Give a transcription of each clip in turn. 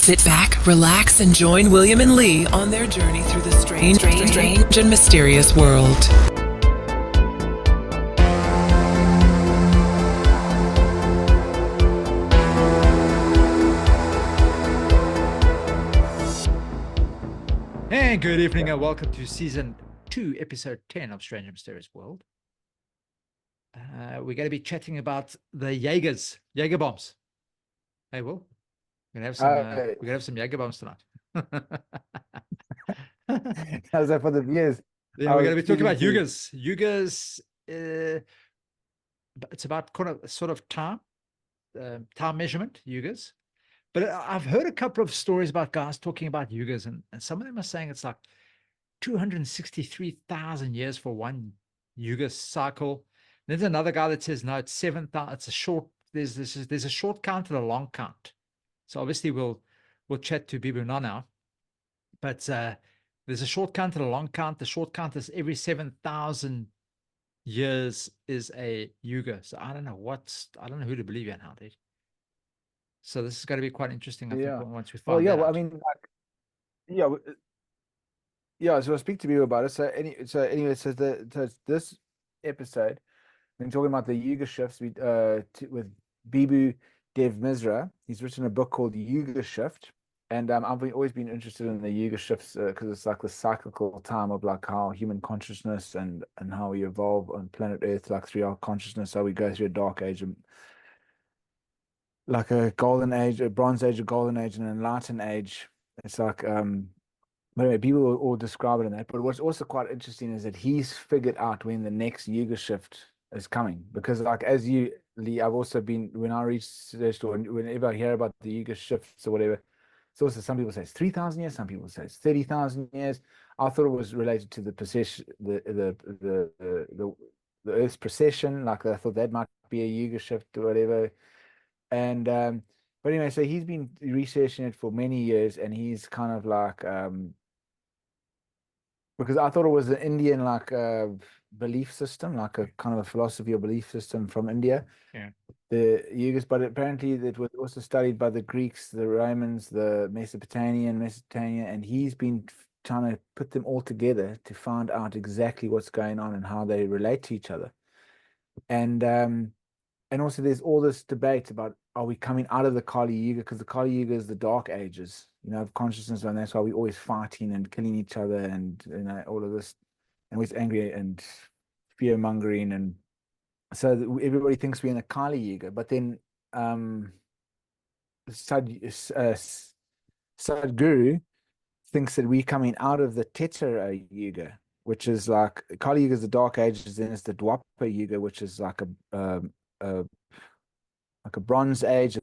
Sit back, relax, and join William and Lee on their journey through the strange and mysterious world. And good evening and welcome to Season 2, Episode 10 of Strange and Mysterious World. We're going to be chatting about the Jaeger bombs. Hey, Will, we're going to have some Jaeger bombs tonight. How's that for the viewers? Yeah, we're going to be talking about Yugas. Yugas, it's about sort of time measurement, Yugas. But I've heard a couple of stories about guys talking about Yugas, and some of them are saying it's like 263,000 years for one Yuga cycle. There's another guy that says, no, it's 7,000. It's a short, there's a short count and a long count. So obviously we'll chat to Bibhu now. But there's a short count and a long count. The short count is every 7,000 years is a Yuga. So I don't know who to believe in now, dude. So this is going to be quite interesting, I think, once we find out. Well, I mean, so I'll speak to you about it. So anyway, so this episode, we're talking about the Yuga shifts with Bibhu Dev Misra. He's written a book called Yuga Shift. And I've always been interested in the Yuga shifts because it's like the cyclical time of like how human consciousness and how we evolve on planet Earth, like through our consciousness, how we go through a dark age, like a golden age, a bronze age, a golden age, and an enlightened age. It's like, but anyway, people will all describe it in that. But what's also quite interesting is that he's figured out when the next Yuga shift is coming. Because like, as you, Lee, I've also been, when I researched or whenever I hear about the Yuga shifts or whatever, it's also, some people say it's 3,000 years, some people say it's 30,000 years. I thought it was related to the precession, the Earth's precession. Like I thought that might be a Yuga shift or whatever. And but anyway, so he's been researching it for many years, and he's kind of like because I thought it was an Indian like belief system, like a kind of a philosophy or belief system from India. Yeah. The Yugas, but apparently it was also studied by the Greeks, the Romans, the Mesopotamia, and he's been trying to put them all together to find out exactly what's going on and how they relate to each other. And also there's all this debate about, are we coming out of the Kali Yuga? Because the Kali Yuga is the dark ages, of consciousness, and that's why we're always fighting and killing each other and, all of this, and we're angry and fear-mongering. And so everybody thinks we're in a Kali Yuga, but then Sadhguru thinks that we're coming out of the Tetra Yuga, which is like, Kali Yuga is the dark ages, then it's the Dwapara Yuga, which is like a bronze age,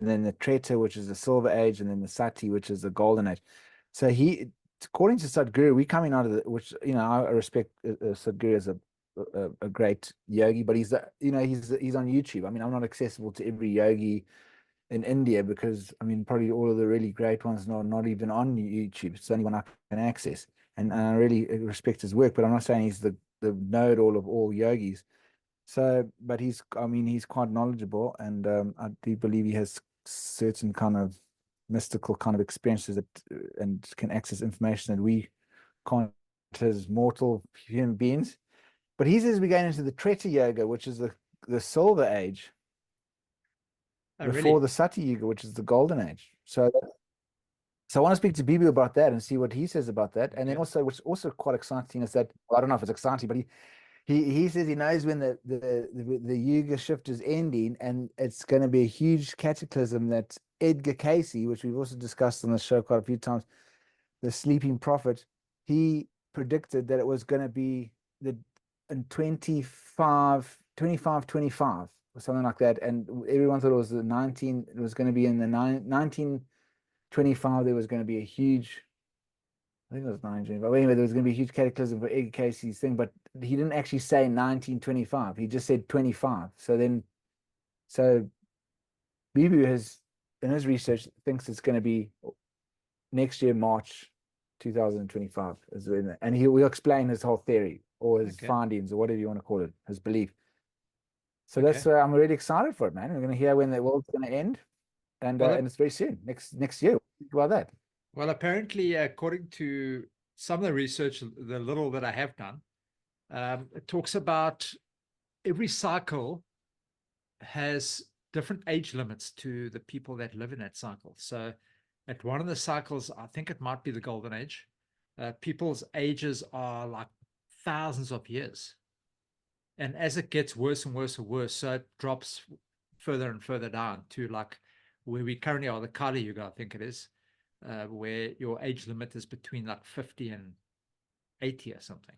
and then the Treta, which is the silver age, and then the Sati, which is the golden age. So according to Sadhguru, we're coming out of which I respect Sadhguru as a great yogi, but he's on YouTube. I mean, I'm not accessible to every yogi in India because probably all of the really great ones are not even on YouTube. It's the only one I can access, and I really respect his work. But I'm not saying he's the know-it-all of all yogis. So, but he's quite knowledgeable, and I do believe he has certain kind of mystical kind of experiences and can access information that we can't as mortal human beings. But he says we're going into the Treta Yoga, which is the silver age, before the Sati Yuga, which is the golden age. So I want to speak to Bibhu about that and see what he says about that. And then also, what's also quite exciting is that, well, I don't know if it's exciting, but he says he knows when the Yuga shift is ending, and it's going to be a huge cataclysm that Edgar Cayce, which we've also discussed on the show quite a few times, the sleeping prophet, he predicted that it was going to be in 25 or something like that, and everyone thought it was it was going to be in the 1925. There was going to be a huge, I think it was 1925. But anyway, there was going to be a huge cataclysm for Edgar Cayce's thing, but he didn't actually say 1925. He just said 25. So Bibhu has, in his research, thinks it's going to be next year, March 2025. And he'll explain his whole theory or his findings or whatever you want to call it, his belief. So that's I'm really excited for it, man. We're going to hear when the world's going to end. and Well, and it's very soon, next year. Think about that. well, apparently, according to some of the research, the little that I have done, it talks about every cycle has different age limits to the people that live in that cycle. So at one of the cycles, I think it might be the golden age, people's ages are like thousands of years. And as it gets worse and worse and worse, so it drops further and further down to like where we currently are, the Kali Yuga, I think it is, where your age limit is between like 50 and 80 or something.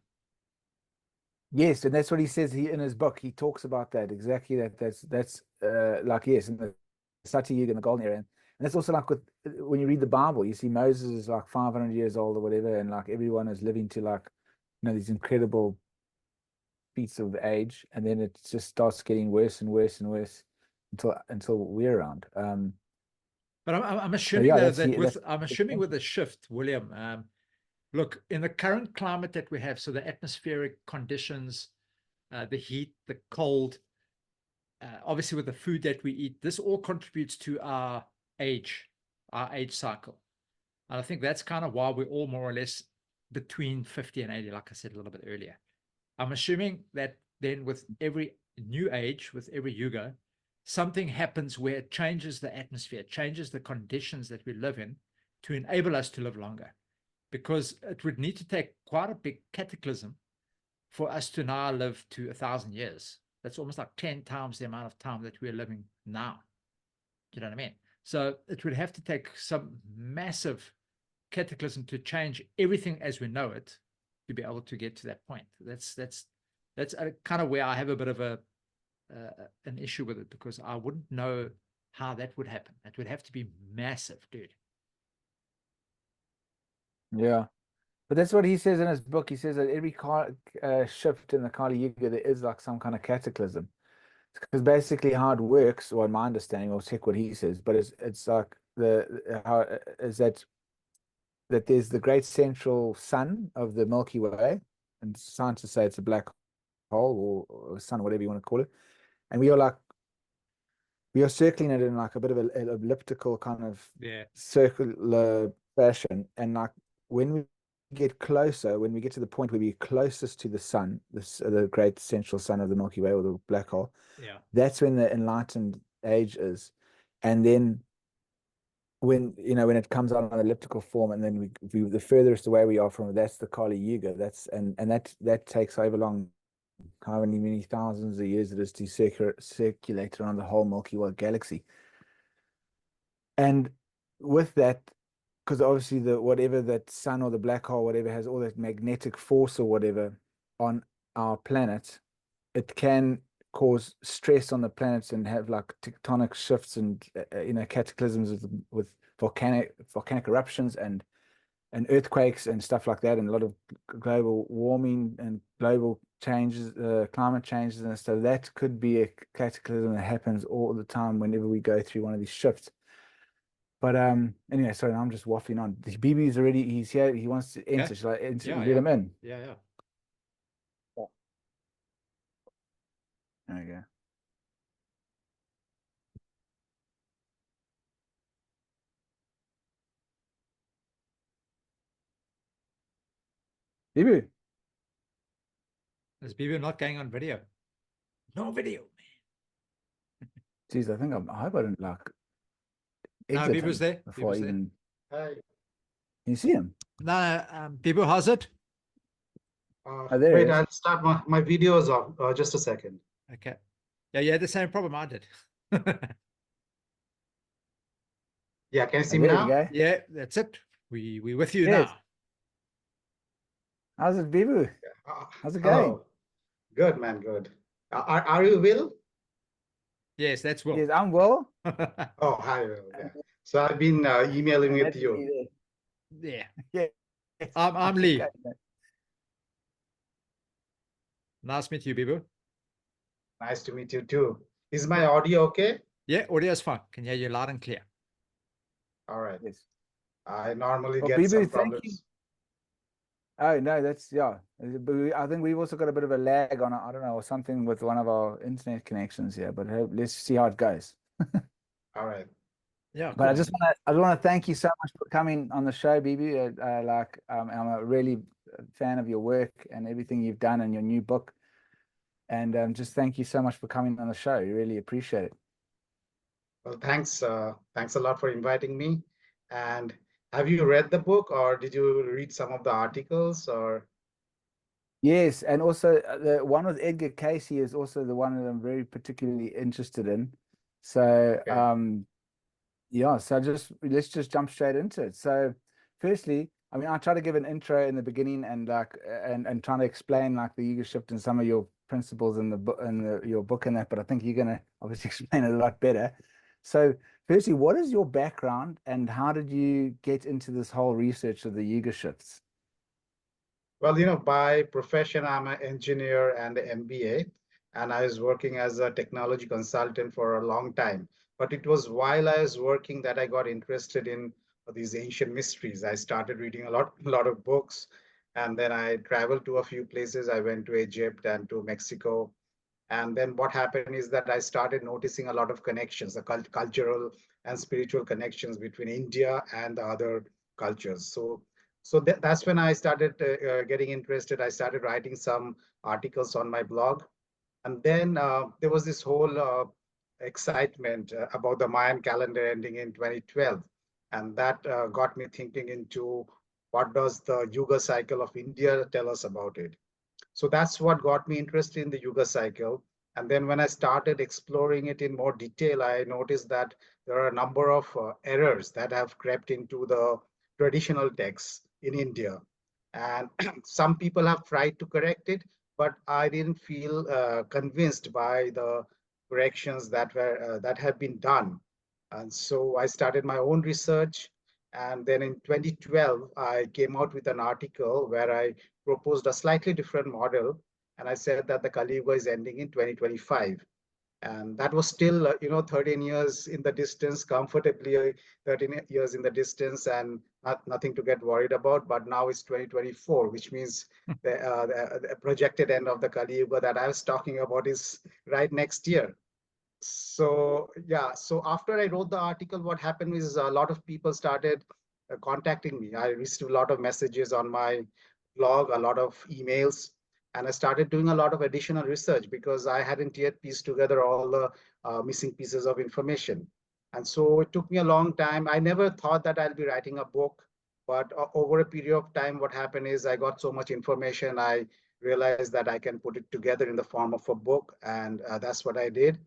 Yes, and that's what he says in his book. He talks about that exactly. That's like, yes, in the Sati Yuga and the Golden Era, and that's also like with when you read the Bible, you see Moses is like 500 years old or whatever, and like everyone is living to like these incredible feats of age, and then it just starts getting worse and worse and worse until we're around. But I'm So assuming yeah, that I'm assuming with the shift, William. Look, in the current climate that we have, so the atmospheric conditions, the heat, the cold, obviously with the food that we eat, this all contributes to our age cycle. And I think that's kind of why we're all more or less between 50 and 80, like I said a little bit earlier. I'm assuming that then with every new age, with every yuga, something happens where it changes the atmosphere, changes the conditions that we live in to enable us to live longer. Because it would need to take quite a big cataclysm for us to now live to 1,000 years. That's almost like 10 times the amount of time that we're living now. You know what I mean? So it would have to take some massive cataclysm to change everything as we know it to be able to get to that point. That's kind of where I have a bit of an issue with it, because I wouldn't know how that would happen. It would have to be massive, dude. Yeah, but that's what he says in his book. He says that every shift in the Kali Yuga, there is like some kind of cataclysm. Because basically how it works, or in my understanding, I'll check what he says, but it's like how is that there's the great central sun of the Milky Way, and scientists say it's a black hole or sun, whatever you want to call it, and we are circling it in like a bit of an elliptical kind of circular fashion, and like when we get closer, when we get to the point where we're closest to the sun, the great central sun of the Milky Way or the black hole, that's when the enlightened age is. And then when it comes out on an elliptical form, and then the furthest away we are from it, that's the Kali Yuga. That takes however long, how many thousands of years it is to circulate around the whole Milky Way galaxy. And with that, because obviously whatever that sun or the black hole, whatever, has all that magnetic force or whatever on our planet, it can cause stress on the planets and have like tectonic shifts and cataclysms with volcanic eruptions and earthquakes and stuff like that, and a lot of global warming and global changes, climate changes and stuff. That could be a cataclysm that happens all the time whenever we go through one of these shifts. But anyway, sorry, I'm just waffling on. Bibhu's already, he's here. He wants to enter. Okay. Shall I enter? Yeah, Let him in. Yeah. There we go. Bibhu. Is Bibhu not going on video? No video, man. Jeez, I hope I didn't like No, exit Bibhu's him there. before Bibhu's I even. Hi. Can you see him? No, Bibhu, how's it? There he Wait, is. I'll start my video is off. Just a second. Okay. Yeah, you had the same problem I did. Yeah, can you see me There we now? go. Yeah, that's it. We with you Yes. now. How's it, Bibhu? How's it going? Hello. Good, man. Good. Are you Will? Yes, that's Will. Yes, I'm well. Oh, hi, Will. Yeah. So I've been emailing And with that's you. me Yeah. there. Yeah. I'm Lee. Okay, man. Nice to meet you, Bibhu. Nice to meet you too. Is my audio okay? Yeah, audio is fine. Can hear you loud and clear. All right. Yes. I normally Well, get Bibhu, some thank you. problems. Oh no, that's yeah. But I think we've also got a bit of a lag on, I don't know, or something with one of our internet connections here. But let's see how it goes. All right. Yeah, But cool. I just want to thank you so much for coming on the show, Bibi. I'm a really fan of your work and everything you've done and your new book. And just thank you so much for coming on the show. We really appreciate it. Well, thanks a lot for inviting me. And have you read the book, or did you read some of the articles, or? Yes, and also the one with Edgar Casey is also the one that I'm very particularly interested in. So Okay. yeah, so let's just jump straight into it. So firstly, I mean, I try to give an intro in the beginning and and trying to explain like the Yuga shift and some of your principles in the book your book and that, but I think you're gonna obviously explain it a lot better. So firstly, what is your background and how did you get into this whole research of the Yuga shifts? Well, by profession, I'm an engineer and an MBA, and I was working as a technology consultant for a long time. But it was while I was working that I got interested in these ancient mysteries. I started reading a lot of books, and then I traveled to a few places. I went to Egypt and to Mexico. And then what happened is that I started noticing a lot of connections, the cultural and spiritual connections between India and the other cultures. So that's when I started getting interested. I started writing some articles on my blog. And then there was this whole excitement about the Mayan calendar ending in 2012. And that got me thinking into what does the Yuga cycle of India tell us about it. So that's what got me interested in the Yuga cycle. And then when I started exploring it in more detail, I noticed that there are a number of errors that have crept into the traditional texts in India. And some people have tried to correct it, but I didn't feel convinced by the corrections that have been done. And so I started my own research. And then in 2012, I came out with an article where I proposed a slightly different model. And I said that the Kali Yuga is ending in 2025. And that was still, 13 years in the distance, comfortably 13 years in the distance, and nothing to get worried about. But now it's 2024, which means the projected end of the Kali Yuga that I was talking about is right next year. So yeah, so after I wrote the article, what happened is a lot of people started contacting me. I received a lot of messages on my blog, a lot of emails, and I started doing a lot of additional research because I hadn't yet pieced together all the missing pieces of information. And so it took me a long time. I never thought that I'll be writing a book, but over a period of time, what happened is I got so much information, I realized that I can put it together in the form of a book, and that's what I did.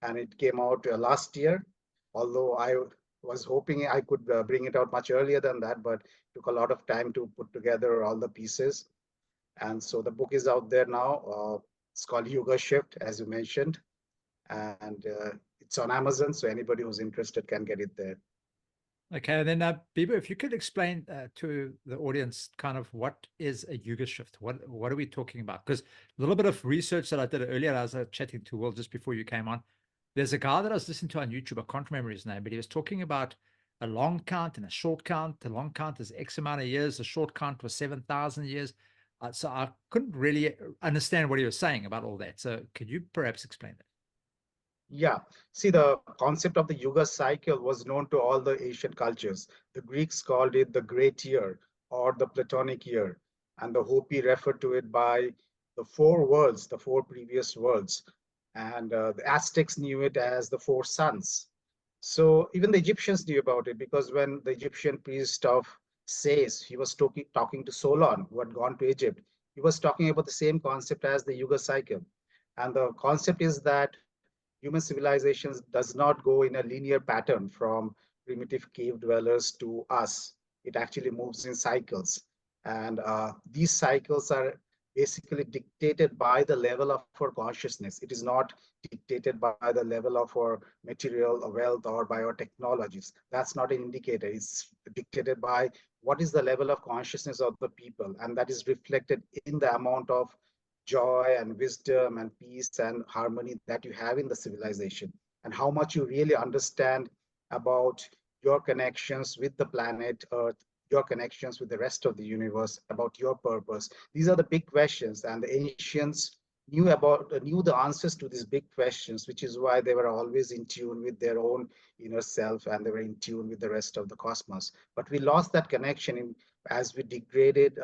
And it came out last year, although I was hoping I could bring it out much earlier than that, but it took a lot of time to put together all the pieces. And so the book is out there now. It's called Yuga Shift, as you mentioned, and it's on Amazon, so anybody who's interested can get it there. Okay, and then Bibhu, if you could explain to the audience kind of what is a Yuga shift? What are we talking about? Because a little bit of research that I did earlier, I was chatting to Will just before you came on. There's a guy that I was listening to on YouTube. I can't remember his name, but he was talking about a long count and a short count. The long count is X amount of years. The short count was 7,000 years. So I couldn't really understand what he was saying about all that. So could you perhaps explain that? Yeah, see, the concept of the Yuga cycle was known to all the ancient cultures. The Greeks called it the Great Year or the Platonic Year, and the Hopi referred to it by the four worlds, the four previous worlds, and the Aztecs knew it as the four suns. So even the Egyptians knew about it because when the Egyptian priest of Sais, he was talking to Solon, who had gone to Egypt, he was talking about the same concept as the Yuga cycle. And the concept is that human civilizations does not go in a linear pattern from primitive cave dwellers to us. It actually moves in cycles. And these cycles are basically dictated by the level of our consciousness. It is not dictated by the level of our material wealth or by our technologies. That's not an indicator. It's dictated by what is the level of consciousness of the people. And that is reflected in the amount of joy and wisdom and peace and harmony that you have in the civilization, and how much you really understand about your connections with the planet Earth, your connections with the rest of the universe, about your purpose. These are the big questions, and the ancients knew the answers to these big questions, which is why they were always in tune with their own inner self and they were in tune with the rest of the cosmos. But we lost that connection as we degraded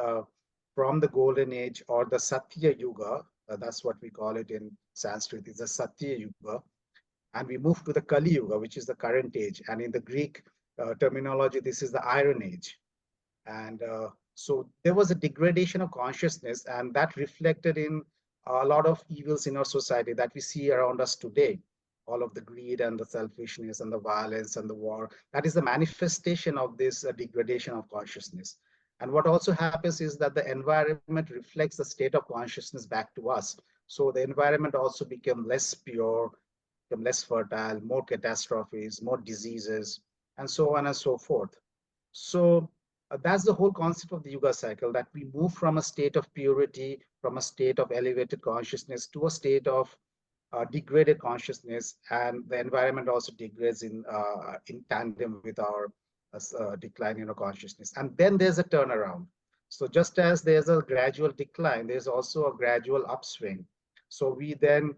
from the golden age or the Satya Yuga. That's what we call it in Sanskrit. It's the Satya Yuga, and we moved to the Kali Yuga, which is the current age. And in the Greek terminology, this is the Iron Age. And so there was a degradation of consciousness, and that reflected in a lot of evils in our society that we see around us today. All of the greed and the selfishness and the violence and the war. That is the manifestation of this degradation of consciousness. And what also happens is that the environment reflects the state of consciousness back to us. So the environment also became less pure, become less fertile, more catastrophes, more diseases, and so on and so forth. So that's the whole concept of the Yuga cycle, that we move from a state of purity, from a state of elevated consciousness to a state of degraded consciousness, and the environment also degrades in tandem with our decline in our consciousness. And then there's a turnaround. So just as there's a gradual decline, there's also a gradual upswing. So we then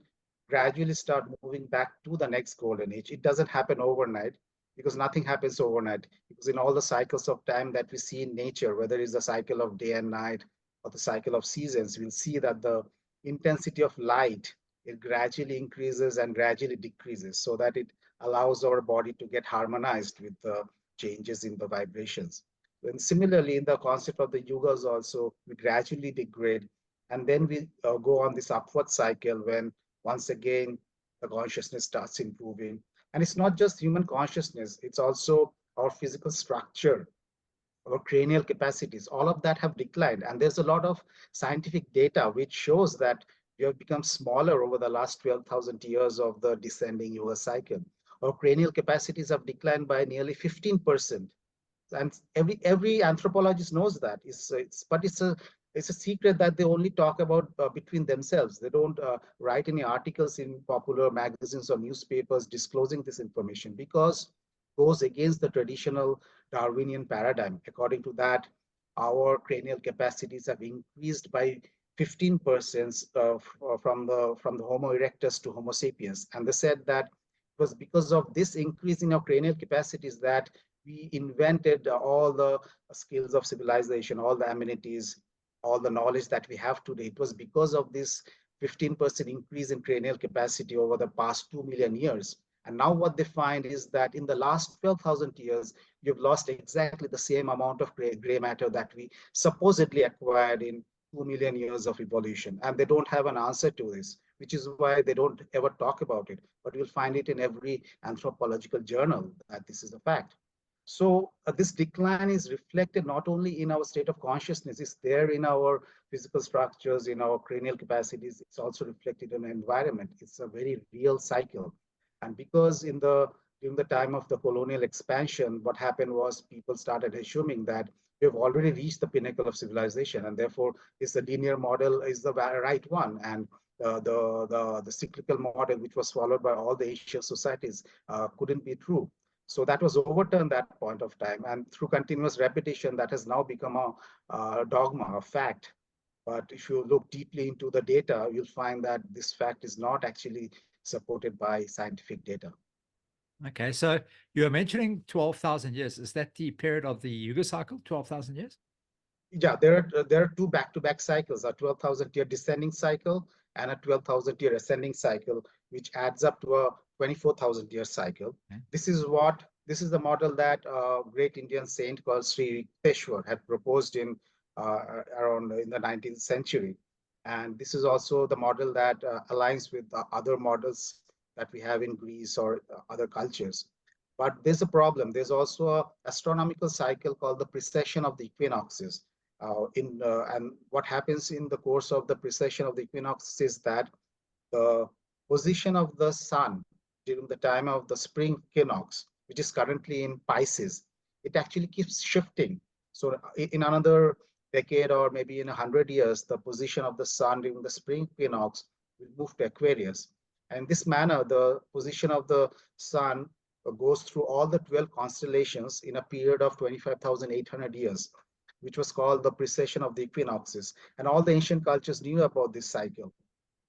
gradually start moving back to the next golden age. It doesn't happen overnight because nothing happens overnight. Because in all the cycles of time that we see in nature, whether it's the cycle of day and night or the cycle of seasons, we'll see that the intensity of light, it gradually increases and gradually decreases so that it allows our body to get harmonized with the changes in the vibrations. And similarly, in the concept of the yugas also, we gradually degrade, and then we go on this upward cycle when once again the consciousness starts improving. And it's not just human consciousness, it's also our physical structure, our cranial capacities, all of that have declined. And there's a lot of scientific data which shows that we have become smaller over the last 12,000 years of the descending Yuga cycle. Our cranial capacities have declined by nearly 15%. And every anthropologist knows that. But it's a secret that they only talk about between themselves. They don't write any articles in popular magazines or newspapers disclosing this information, because it goes against the traditional Darwinian paradigm. According to that, our cranial capacities have increased by 15% from the Homo erectus to Homo sapiens. And they said that it was because of this increase in our cranial capacities that we invented all the skills of civilization, all the amenities, all the knowledge that we have today. It was because of this 15% increase in cranial capacity over the past 2 million years. And now what they find is that in the last 12,000 years, you've lost exactly the same amount of gray matter that we supposedly acquired in 2 million years of evolution. And they don't have an answer to this, which is why they don't ever talk about it. But you'll find it in every anthropological journal that this is a fact. So this decline is reflected not only in our state of consciousness, it's there in our physical structures, in our cranial capacities, it's also reflected in the environment. It's a very real cycle. And because during the time of the colonial expansion, what happened was people started assuming that we've already reached the pinnacle of civilization, and therefore the linear model is the right one. And the cyclical model, which was followed by all the Asian societies, couldn't be true. So that was overturned at that point of time. And through continuous repetition, that has now become a dogma, a fact. But if you look deeply into the data, you'll find that this fact is not actually supported by scientific data. Okay, so you're mentioning 12,000 years. Is that the period of the Yuga cycle, 12,000 years? Yeah, there are two back-to-back cycles, a 12,000-year descending cycle and a 12,000-year ascending cycle, which adds up to a 24,000-year cycle. Okay. This is the model that a great Indian saint called Sri Yukteswar had proposed around in the 19th century. And this is also the model that aligns with other models that we have in Greece or other cultures. But there's a problem. There's also an astronomical cycle called the precession of the equinoxes. And what happens in the course of the precession of the equinoxes is that the position of the sun during the time of the spring equinox, which is currently in Pisces, it actually keeps shifting. So in another decade or maybe in 100 years, the position of the sun during the spring equinox will move to Aquarius. And in this manner, the position of the sun goes through all the 12 constellations in a period of 25,800 years, which was called the precession of the equinoxes. And all the ancient cultures knew about this cycle.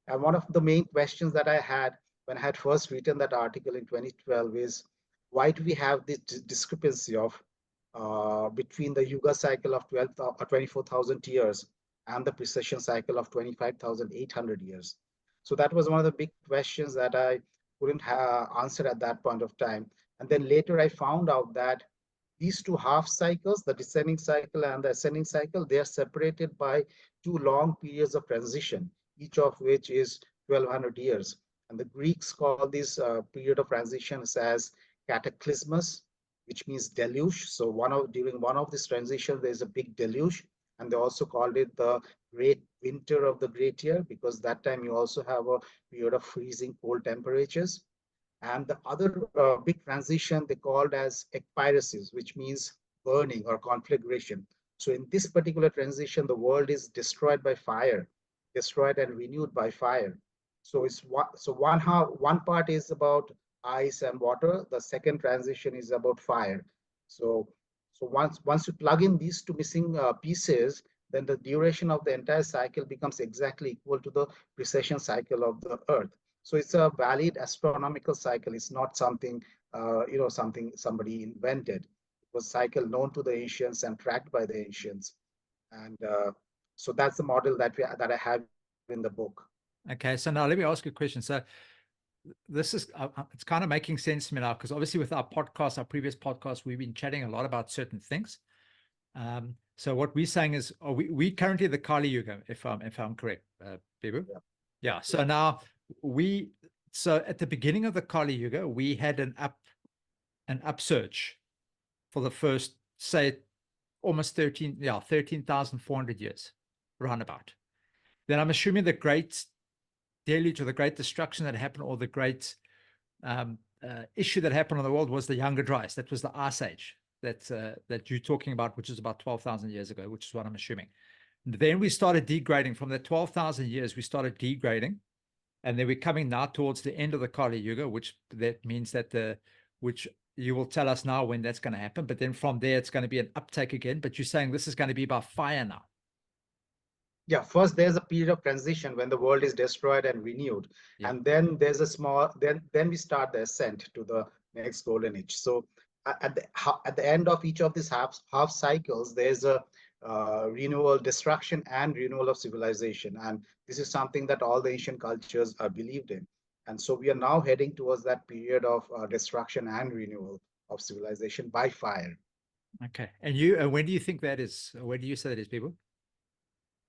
And one of the main questions that I had when I had first written that article in 2012 is, why do we have this discrepancy of between the Yuga cycle of 24,000 years and the precession cycle of 25,800 years? So that was one of the big questions that I couldn't answer at that point of time. And then later I found out that these two half cycles, the descending cycle and the ascending cycle, they are separated by two long periods of transition, each of which is 1200 years. And the Greeks call this period of transitions as cataclysmus, which means deluge. So during one of these transitions, there's a big deluge. And they also called it the great winter of the great year, because that time you also have a period of freezing cold temperatures. And the other big transition they called as ekpyresis, which means burning or conflagration. So in this particular transition, the world is destroyed by fire, destroyed and renewed by fire. So one part is about ice and water. The second transition is about fire. So once you plug in these two missing pieces, then the duration of the entire cycle becomes exactly equal to the precession cycle of the Earth. So it's a valid astronomical cycle. It's not something, something somebody invented. It was a cycle known to the ancients and tracked by the ancients. And so that's the model that I have in the book. Okay, so now let me ask you a question. So this is it's kind of making sense to me now, because obviously with our podcast, our previous podcast, we've been chatting a lot about certain things. So what we're saying is, we currently the Kali Yuga, if I'm correct, Bibhu? Yeah. So now so at the beginning of the Kali Yuga, we had an upsurge for the first, say, almost 13,400 years, roundabout. Then I'm assuming the great deluge or the great destruction that happened, or the great issue that happened on the world, was the Younger Dryas. That was the Ice Age that you're talking about, which is about 12,000 years ago, which is what I'm assuming. Then we started degrading. From the 12,000 years, we started degrading. And then we're coming now towards the end of the Kali Yuga, which that means that which you will tell us now when that's going to happen. But then from there, it's going to be an uptake again. But you're saying this is going to be by fire now. Yeah, first there's a period of transition when the world is destroyed and renewed. Yeah. And then there's a small, then we start the ascent to the next golden age. So at the end of each of these half cycles, there's a renewal, destruction and renewal of civilization. And this is something that all the ancient cultures believed in. And so we are now heading towards that period of destruction and renewal of civilization by fire. Okay. And when do you think that is? Where do you say that is, people?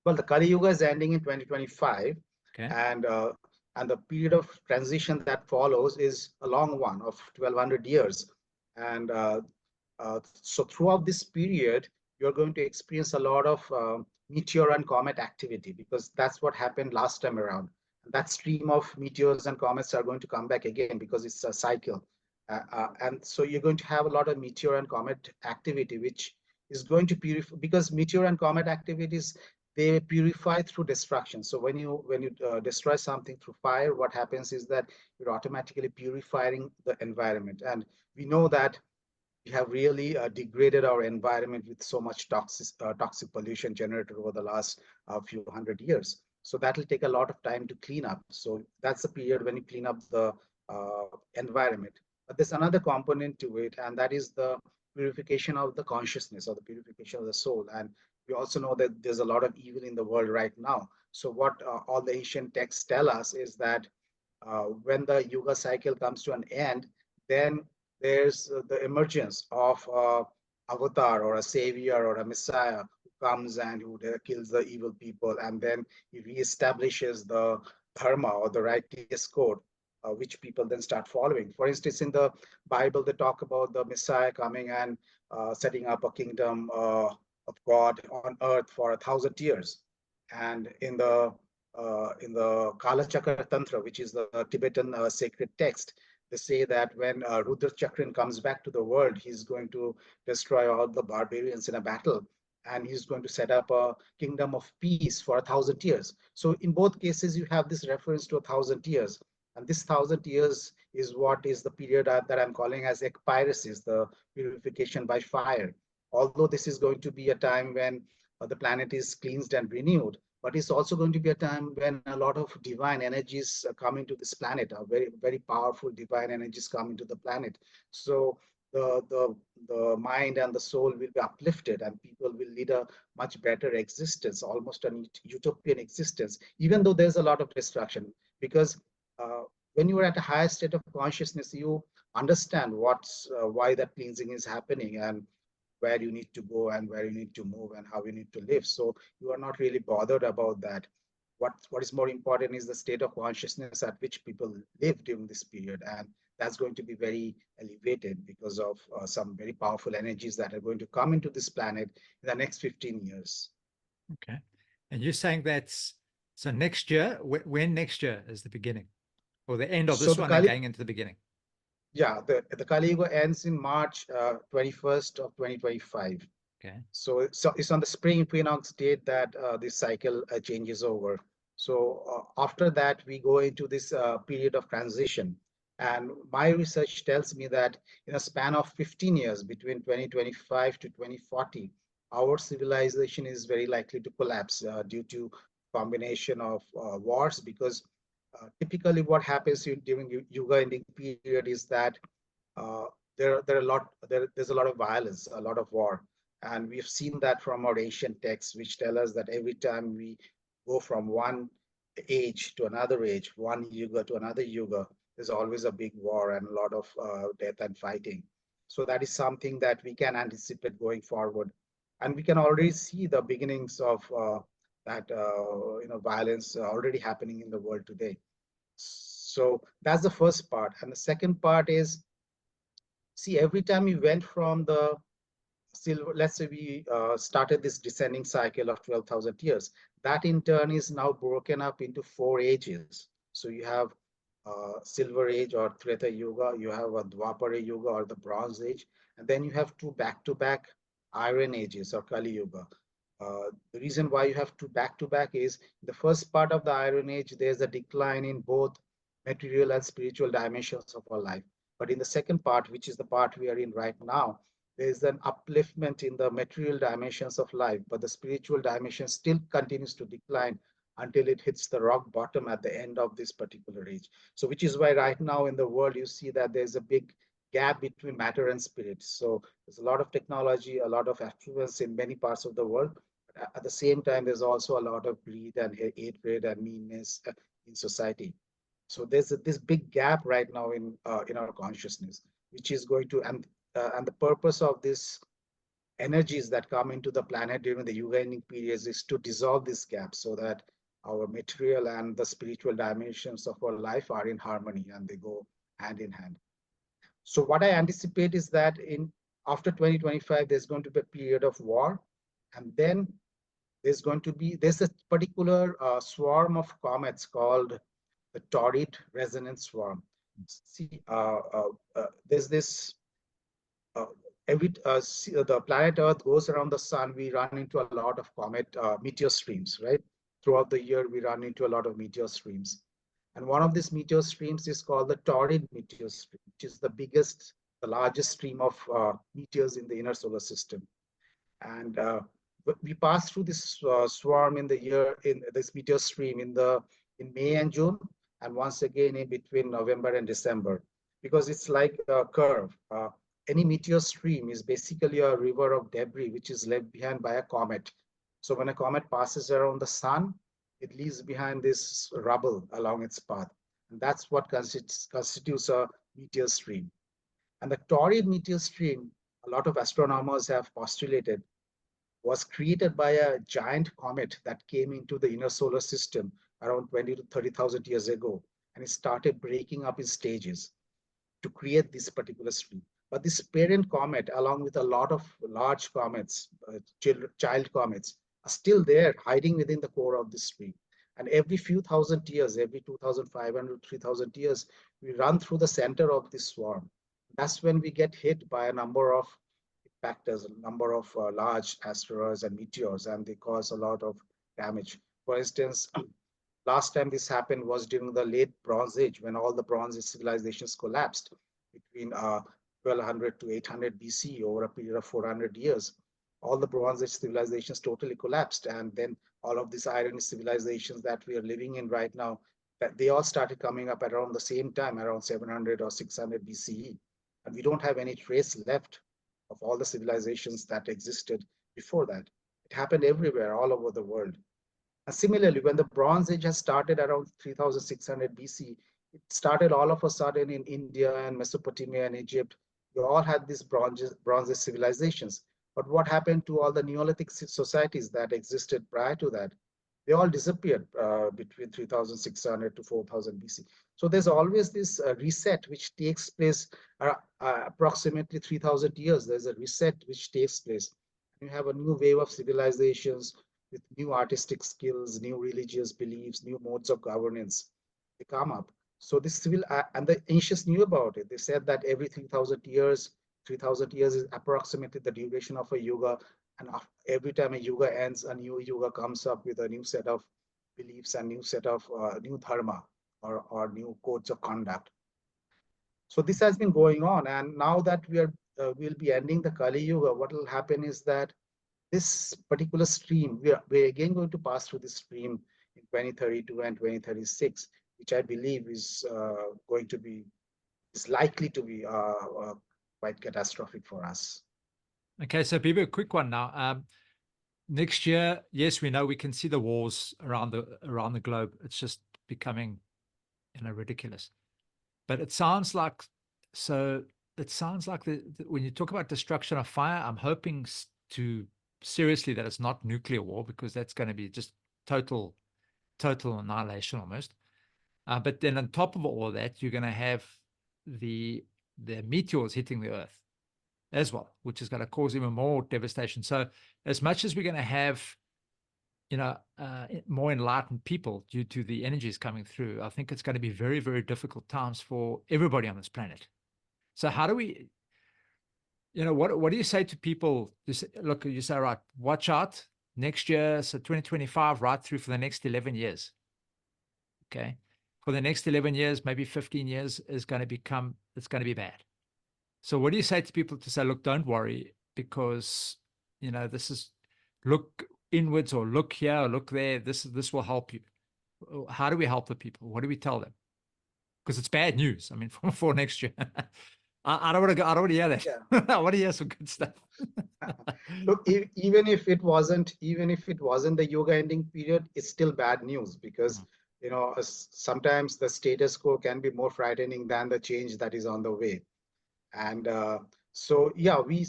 Well, the Kali Yuga is ending in 2025, Okay. and the period of transition that follows is a long one of 1200 years. And so throughout this period, you're going to experience a lot of meteor and comet activity, because that's what happened last time around. And that stream of meteors and comets are going to come back again, because it's a cycle. And so you're going to have a lot of meteor and comet activity, which is going to purify, because meteor and comet activities, they purify through destruction. So when you destroy something through fire, what happens is that you're automatically purifying the environment. And we know that we have really degraded our environment with so much toxic pollution generated over the last few hundred years. So that will take a lot of time to clean up. So that's the period when you clean up the environment. But there's another component to it, and that is the purification of the consciousness, or the purification of the soul. And we also know that there's a lot of evil in the world right now. So what all the ancient texts tell us is that when the Yuga cycle comes to an end, then there's the emergence of avatar, or a savior, or a messiah, who comes and who kills the evil people, and then he reestablishes the dharma, or the righteous code, which people then start following. For instance, in the Bible, they talk about the messiah coming and setting up a kingdom of God on earth for 1,000 years. And in the Kala Chakra Tantra, which is the Tibetan sacred text, they say that when Rudra Chakran comes back to the world, he's going to destroy all the barbarians in a battle, and he's going to set up a kingdom of peace for 1,000 years. So in both cases, you have this reference to 1,000 years. And this 1,000 years is what is the period that I'm calling as ekpyresis, the purification by fire. Although this is going to be a time when the planet is cleansed and renewed, but it's also going to be a time when a lot of divine energies come into this planet, very, very powerful divine energies come into the planet. So the, the, the mind and the soul will be uplifted, and people will lead a much better existence, almost an utopian existence, even though there's a lot of destruction. Because uh, when you are at a higher state of consciousness, you understand why that cleansing is happening, and where you need to go and where you need to move and how you need to live. So you are not really bothered about that. What is more important is the state of consciousness at which people live during this period, and that's going to be very elevated because of some very powerful energies that are going to come into this planet in the next 15 years. Okay. And you're saying that's so next year, when next year is the beginning or the end of So this the one and Kali, going into the beginning? yeah, the Kali Yuga ends in March 21st of 2025. Okay. So it's on the spring equinox date that this cycle changes over. So after that, we go into this period of transition. And my research tells me that in a span of 15 years, between 2025 to 2040, our civilization is very likely to collapse due to combination of wars. Because typically what happens during Yuga ending period is that uh, there's a lot of violence, a lot of war, and we've seen that from our ancient texts, which tell us that every time we go from one age to another age, one yuga to another yuga, there's always a big war and a lot of death and fighting. So that is something that we can anticipate going forward, and we can already see the beginnings of that violence already happening in the world today. So that's the first part, and the second part is, see, every time we went from the silver, let's say we started this descending cycle of 12,000 years, that in turn is now broken up into four ages. So you have silver age or Treta Yuga, you have a Dwapara Yuga or the Bronze Age, and then you have two back-to-back Iron Ages or Kali Yuga. The reason why you have two back-to-back is the first part of the Iron Age, there's a decline in both material and spiritual dimensions of our life. But in the second part, which is the part we are in right now, there is an upliftment in the material dimensions of life, but the spiritual dimension still continues to decline until it hits the rock bottom at the end of this particular age. So, which is why right now in the world, you see that there's a big gap between matter and spirit. So, there's a lot of technology, a lot of affluence in many parts of the world. But at the same time, there's also a lot of greed and hatred and meanness in society. So there's this big gap right now in our consciousness, which is going to, and the purpose of this energies that come into the planet during the Yuga ending periods is to dissolve this gap so that our material and the spiritual dimensions of our life are in harmony and they go hand in hand. So what I anticipate is that in after 2025, there's going to be a period of war, and then there's a particular swarm of comets called the Taurid resonance swarm. See, there's this uh, the planet Earth goes around the sun. We run into a lot of meteor streams, right? Throughout the year, we run into a lot of meteor streams, and one of these meteor streams is called the Taurid meteor stream, which is the largest stream of meteors in the inner solar system. And we pass through this swarm in this meteor stream in May and June, and once again in between November and December, because it's like a curve. Any meteor stream is basically a river of debris which is left behind by a comet. So when a comet passes around the sun, it leaves behind this rubble along its path, and that's what constitutes a meteor stream. And the Taurid meteor stream, a lot of astronomers have postulated, was created by a giant comet that came into the inner solar system around 20 to 30,000 years ago, and it started breaking up in stages to create this particular stream. But this parent comet, along with a lot of large comets, child comets, are still there hiding within the core of this stream. And every few thousand years, every 2,500, 3,000 years, we run through the center of this swarm. That's when we get hit by a number of factors, a number of large asteroids and meteors, and they cause a lot of damage. For instance, last time this happened was during the late Bronze Age, when all the Bronze Age civilizations collapsed between 1200 to 800 BC over a period of 400 years. all the Bronze Age civilizations totally collapsed, and then all of these Iron Age civilizations that we are living in right now, that they all started coming up at around the same time, around 700 or 600 BCE, and we don't have any trace left of all the civilizations that existed before that. It happened everywhere, all over the world. And similarly, when the Bronze Age has started around 3600 BC, it started all of a sudden in India and Mesopotamia and Egypt. We all had these Bronze Age civilizations. But what happened to all the Neolithic societies that existed prior to that? They all disappeared between 3600 to 4000 BC. So there's always this reset which takes place approximately 3000 years. There's a reset which takes place. You have a new wave of civilizations with new artistic skills, new religious beliefs, new modes of governance. They come up. So this civil and the ancients knew about it. They said that every 3,000 years is approximately the duration of a yuga, and every time a yuga ends, a new yuga comes up with a new set of beliefs and new set of new dharma or new codes of conduct. So this has been going on, and now that we'll be ending the Kali Yuga, what will happen is that this particular stream, we're again going to pass through this stream in 2032 and 2036, which I believe is likely to be quite catastrophic for us. Okay, so Bibhu, a quick one now. Next year, yes, we know we can see the wars around the globe. It's just becoming, ridiculous. But it sounds like when you talk about destruction of fire, I'm hoping seriously that it's not nuclear war, because that's going to be just total annihilation almost. But then on top of all that, you're going to have the meteors hitting the earth as well, which is going to cause even more devastation. So as much as we're going to have more enlightened people due to the energies coming through, I think it's going to be very, very difficult times for everybody on this planet. So how do we, what do you say to people? You say, right, watch out next year, so 2025, right through for the next 11 years. Okay. For the next 11 years, maybe 15 years it's going to be bad. So what do you say to people to say, look, don't worry, because, look inwards or look here or look there. This will help you. How do we help the people? What do we tell them? Because it's bad news. I mean, for next year. I don't want to hear that. Yeah. I want to hear some good stuff. Look, even if it wasn't the Yuga ending period, it's still bad news, because sometimes the status quo can be more frightening than the change that is on the way. And so yeah, we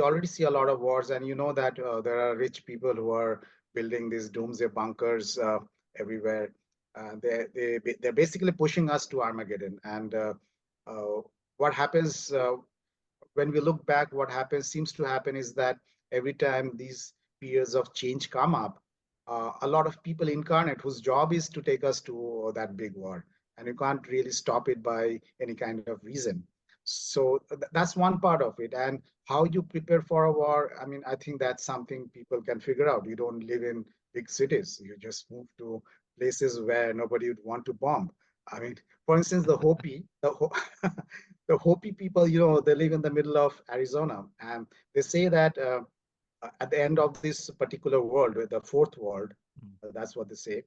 already see a lot of wars, and that there are rich people who are building these doomsday bunkers everywhere. They're basically pushing us to Armageddon. And what happens when we look back, what seems to happen is that every time these periods of change come up, a lot of people incarnate whose job is to take us to that big war, and you can't really stop it by any kind of reason. So that's one part of it. And how you prepare for a war, I mean, I think that's something people can figure out. You don't live in big cities. You just move to places where nobody would want to bomb. I mean, for instance, the Hopi, the Hopi people, they live in the middle of Arizona, and they say that at the end of this particular world, the fourth world, that's what they say,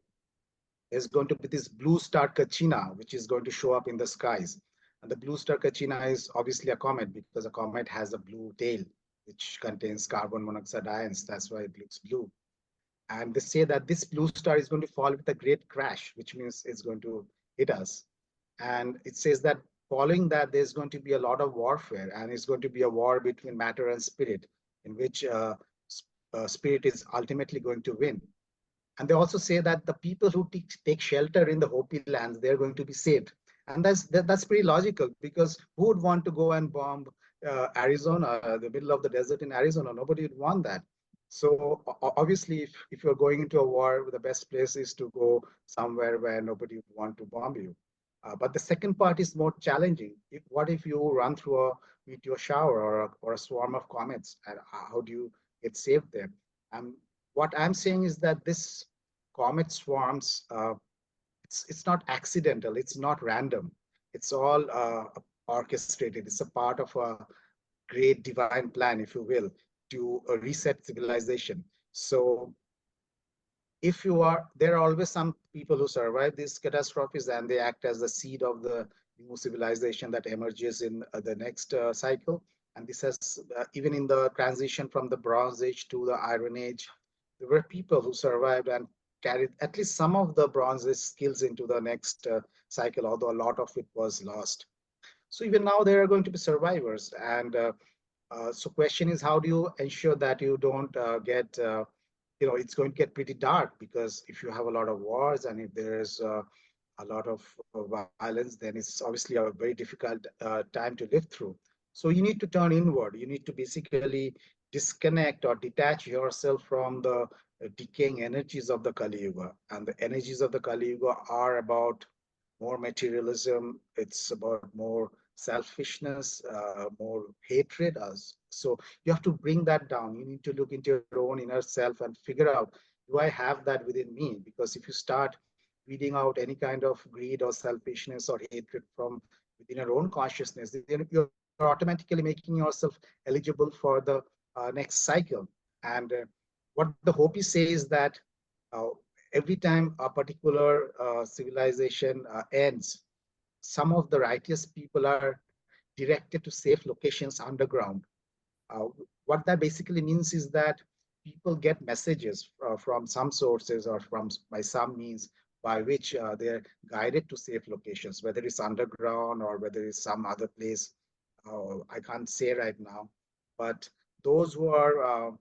there's going to be this blue star Kachina, which is going to show up in the skies. And the blue star Kachina is obviously a comet, because a comet has a blue tail, which contains carbon monoxide ions. That's why it looks blue. And they say that this blue star is going to fall with a great crash, which means it's going to hit us. And it says that following that, there's going to be a lot of warfare, and it's going to be a war between matter and spirit, in which spirit is ultimately going to win. And they also say that the people who take shelter in the Hopi lands, they're going to be saved. And that's pretty logical, because who would want to go and bomb Arizona, the middle of the desert in Arizona? Nobody would want that. So obviously, if you're going into a war, the best place is to go somewhere where nobody would want to bomb you. But the second part is more challenging. What if you run through a meteor shower or a swarm of comets? And how do you get saved there? What I'm saying is that this comet swarms, it's not accidental, it's not random. It's all orchestrated. It's a part of a great divine plan, if you will, to reset civilization. So if you are, there are always some people who survive these catastrophes and they act as the seed of the new civilization that emerges in the next cycle. And this has, even in the transition from the Bronze Age to the Iron Age, there were people who survived and carried at least some of the Bronze Age skills into the next cycle, although a lot of it was lost. So even now there are going to be survivors. And so question is, how do you ensure that you don't get it's going to get pretty dark, because if you have a lot of wars and if there's a lot of violence, then it's obviously a very difficult time to live through. So you need to turn inward. You need to basically disconnect or detach yourself from the decaying energies of the Kali Yuga. And the energies of the Kali Yuga are about more materialism. It's about more selfishness, more hatred. So you have to bring that down. You need to look into your own inner self and figure out, do I have that within me? Because if you start weeding out any kind of greed or selfishness or hatred from within your own consciousness, then you're automatically making yourself eligible for the next cycle. And what the Hopi say is that uh, every time a particular civilization ends, some of the righteous people are directed to safe locations underground. Uh, what that basically means is that people get messages from some sources or from by some means by which they're guided to safe locations, whether it's underground or whether it's some other place. I can't say right now, but those who are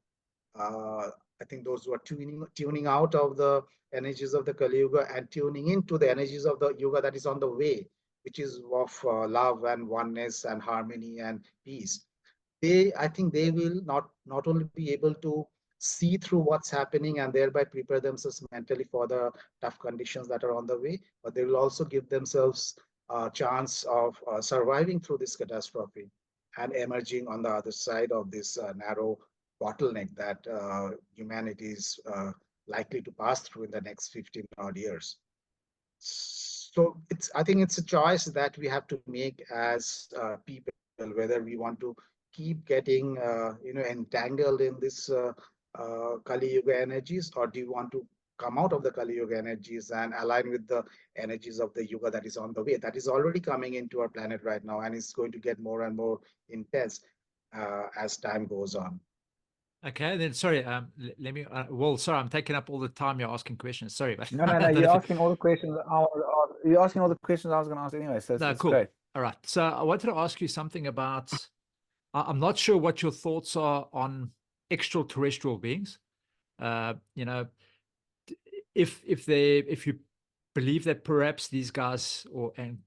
uh, I think those who are tuning out of the energies of the Kali Yuga and tuning into the energies of the Yuga that is on the way, which is of love and oneness and harmony and peace. I think they will not only be able to see through what's happening and thereby prepare themselves mentally for the tough conditions that are on the way, but they will also give themselves a chance of surviving through this catastrophe and emerging on the other side of this narrow bottleneck that humanity is likely to pass through in the next 15 odd years. So I think it's a choice that we have to make as people, whether we want to keep getting entangled in this Kali Yuga energies, or do you want to come out of the Kali Yuga energies and align with the energies of the Yuga that is on the way, that is already coming into our planet right now, and it's going to get more and more intense as time goes on. Okay, then sorry. Let me. Well, sorry, I'm taking up all the time. You're asking questions. Sorry, but No, you're asking all the questions. You're asking all the questions I was going to ask anyway. So no, it's cool. great. All right. So I wanted to ask you something about. I'm not sure what your thoughts are on extraterrestrial beings. You know, if you believe that perhaps these guys and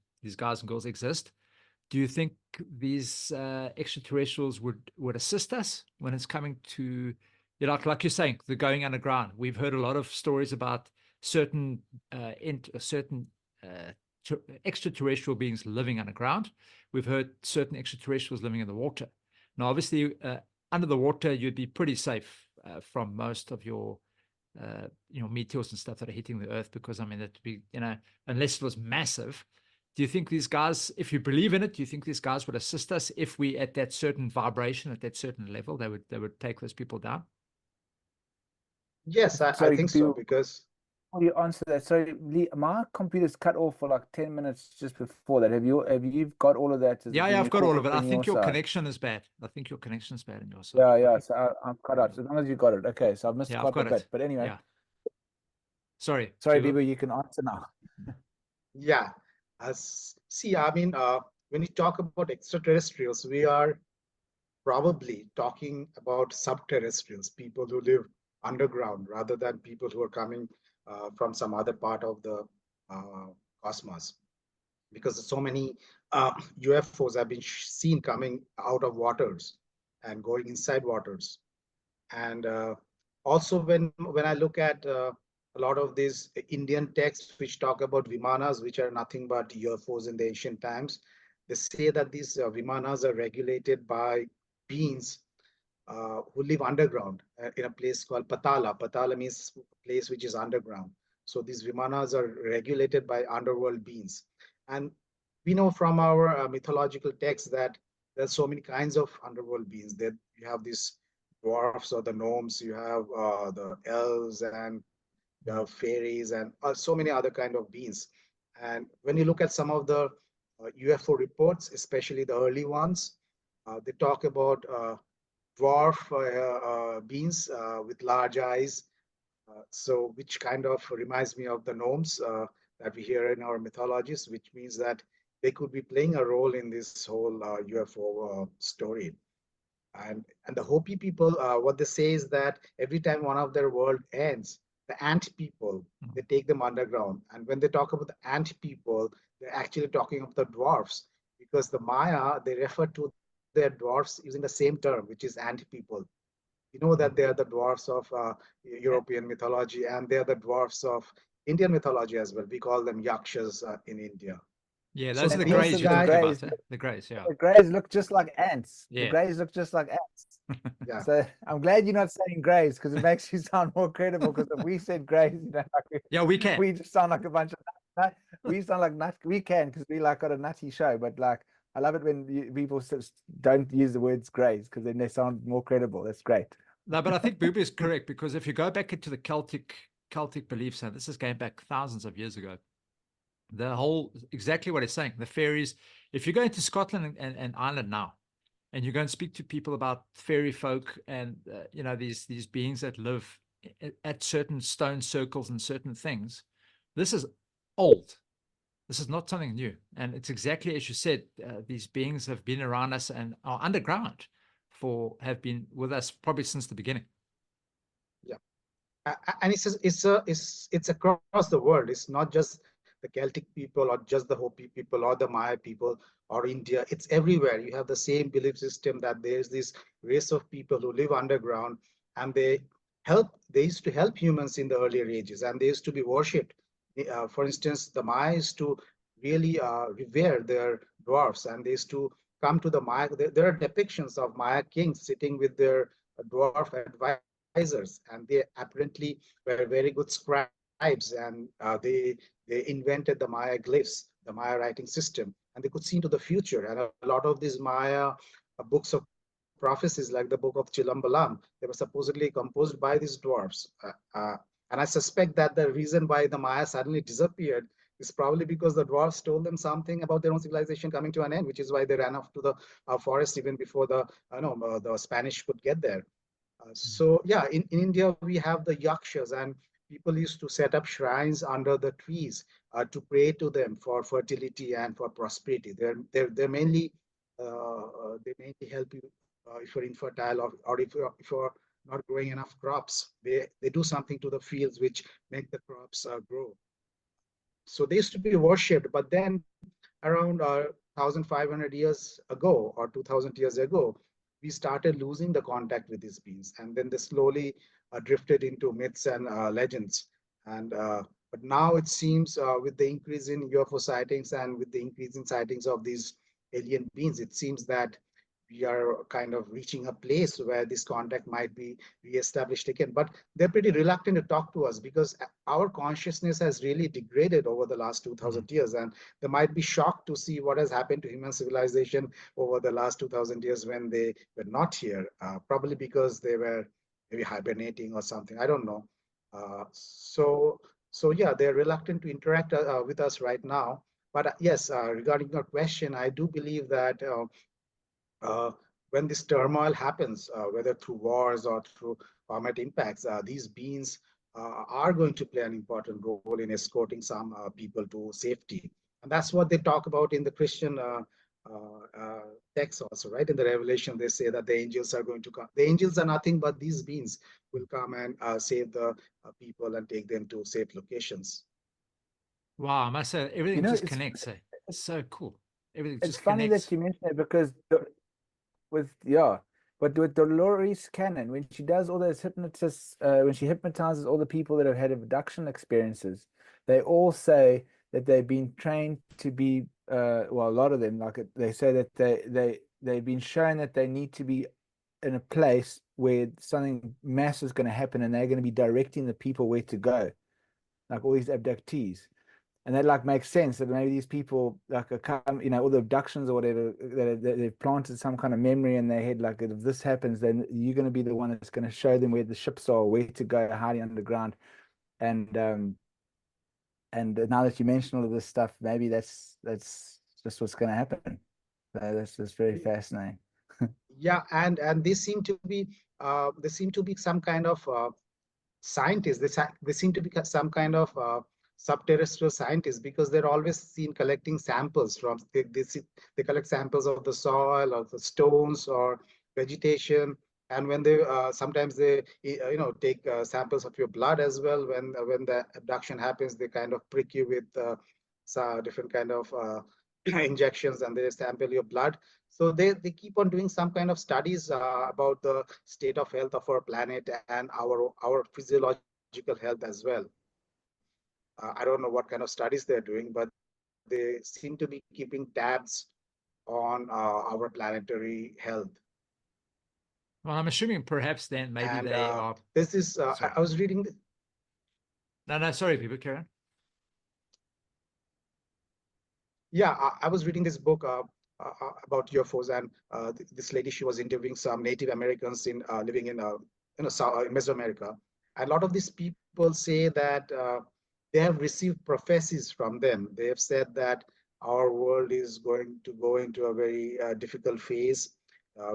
girls exist, do you think these extraterrestrials would assist us when it's coming to, like you're saying, the going underground? We've heard a lot of stories about certain extraterrestrial beings living underground. We've heard certain extraterrestrials living in the water. Now, obviously, under the water, you'd be pretty safe from most of your meteors and stuff that are hitting the Earth, because I mean, that'd be, unless it was massive. Do you think these guys, if you believe in it, do you think these guys would assist us if we, at that certain vibration, at that certain level, they would take those people down? Yes, I think so, because you answer that. So Lee, my computer's cut off for like 10 minutes just before that. Have you got all of that? Yeah, I've got all of it. I think your connection is bad. I think your connection is bad on your side. Yeah. So I'm cut out. So as long as you got it. Okay. So I've missed quite a bit. But anyway. Yeah. Sorry, Bibhu, you can answer now. Yeah. See, I mean, when you talk about extraterrestrials, we are probably talking about subterrestrials, people who live underground, rather than people who are coming from some other part of the uh, cosmos. Because so many UFOs have been seen coming out of waters and going inside waters. And also, when I look at a lot of these Indian texts which talk about vimanas, which are nothing but UFOs in the ancient times, they say that these vimanas are regulated by beings who live underground in a place called Patala. Patala means place which is underground. So these vimanas are regulated by underworld beings. And we know from our mythological texts that there's so many kinds of underworld beings. That you have these dwarfs or the gnomes, you have the elves, and you have fairies, and so many other kind of beings. And when you look at some of the UFO reports, especially the early ones, they talk about dwarf beings with large eyes. So, which kind of reminds me of the gnomes that we hear in our mythologies, which means that they could be playing a role in this whole UFO story. And the Hopi people, what they say is that every time one of their world ends, the ant people, they take them underground. And when they talk about the ant people, they're actually talking of the dwarfs, because the Maya, they refer to their dwarfs using the same term, which is ant people. You know that they are the dwarfs of European mythology, and they are the dwarfs of Indian mythology as well. We call them yakshas in India. Yeah, So those are And the these greys also you're the guys, talking Greys, about, eh? The greys, yeah. the Greys look just like ants. The Yeah. Greys look just like ants. yeah, So I'm glad you're not saying Greys, because it makes you sound more credible. Because if we said Greys, like Yeah, we can. we just sound like a bunch of we sound like nut. We can, because we like got a nutty show. But like, I love it when people don't use the words Greys, because then they sound more credible. That's great. No, but I think Bibhu is correct, because if you go back into the Celtic beliefs, and this is going back thousands of years ago, the whole exactly what it's saying, the fairies. If you go into Scotland and Ireland now, and you go and speak to people about fairy folk and these beings that live at certain stone circles and certain things, this is old. This is not something new, and it's exactly as you said. These beings have been around us and are underground have been with us probably since the beginning. yeah. And it's across the world. It's not just the Celtic people or just the Hopi people or the Maya people or India. It's everywhere. You have the same belief system that there's this race of people who live underground, and they used to help humans in the earlier ages, and they used to be worshipped. For instance, the Maya used to really revere their dwarfs, and they used to come to the Maya. There are depictions of Maya kings sitting with their dwarf advisors, and they apparently were very good scribes, and they invented the Maya glyphs, the Maya writing system, and they could see into the future. And a lot of these Maya books of prophecies, like the book of Chilambalam, they were supposedly composed by these dwarfs. And I suspect that the reason why the Maya suddenly disappeared is probably because the dwarfs told them something about their own civilization coming to an end, which is why they ran off to the forest even before the Spanish could get there. So yeah, in India we have the yakshas, and people used to set up shrines under the trees to pray to them for fertility and for prosperity. They're mainly they mainly help you if you're infertile, or if you're not growing enough crops. They do something to the fields which make the crops grow. So they used to be worshipped, but then around 1500 years ago or 2000 years ago, we started losing the contact with these beings, and then they slowly drifted into myths and legends. And but now it seems with the increase in UFO sightings and with the increase in sightings of these alien beings, it seems that we are kind of reaching a place where this contact might be reestablished again. But they're pretty reluctant to talk to us, because our consciousness has really degraded over the last 2000 years, and they might be shocked to see what has happened to human civilization over the last 2000 years when they were not here, probably because they were maybe hibernating or something. I don't know. So yeah, they're reluctant to interact with us right now. But yes, regarding your question, I do believe that uh, when this turmoil happens, whether through wars or through climate impacts, these beings are going to play an important role in escorting some people to safety. And that's what they talk about in the Christian text also, right? In the Revelation, they say that the angels are going to come. The angels are nothing but these beings will come and save the people and take them to safe locations. Wow, I must say everything just It's connects. So cool. Everything it's just funny connects. that you mention it, because but with Dolores Cannon, when she does all those hypnotists, when she hypnotizes all the people that have had abduction experiences, they all say that they've been trained to be, well, a lot of them, like they say that they've been shown that they need to be in a place where something mass is going to happen, and they're going to be directing the people where to go, like all these abductees. and that like makes sense that maybe these people like all the abductions or whatever that they've planted some kind of memory in their head, like if this happens, then you're going to be the one that's going to show them where the ships are, where to go hiding underground, and now that you mention all of this stuff, maybe that's just what's going to happen. So that's just very fascinating. Yeah, and they seem to be some kind of scientists. They seem to be some kind of subterrestrial scientists, because they're always seen collecting samples from they collect samples of the soil or the stones or vegetation. And when they sometimes they take samples of your blood as well. When the abduction happens, they kind of prick you with different kind of injections, and they sample your blood. So they keep on doing some kind of studies about the state of health of our planet and our physiological health as well. I don't know what kind of studies they're doing, but they seem to be keeping tabs on our planetary health. Well, I'm assuming perhaps then maybe And they are. this is Sorry. I was reading. No, sorry, people, Karen. Yeah, I was reading this book about UFOs, and this lady, she was interviewing some Native Americans in living in in Mesoamerica. And a lot of these people say that they have received prophecies from them. They have said that our world is going to go into a very difficult phase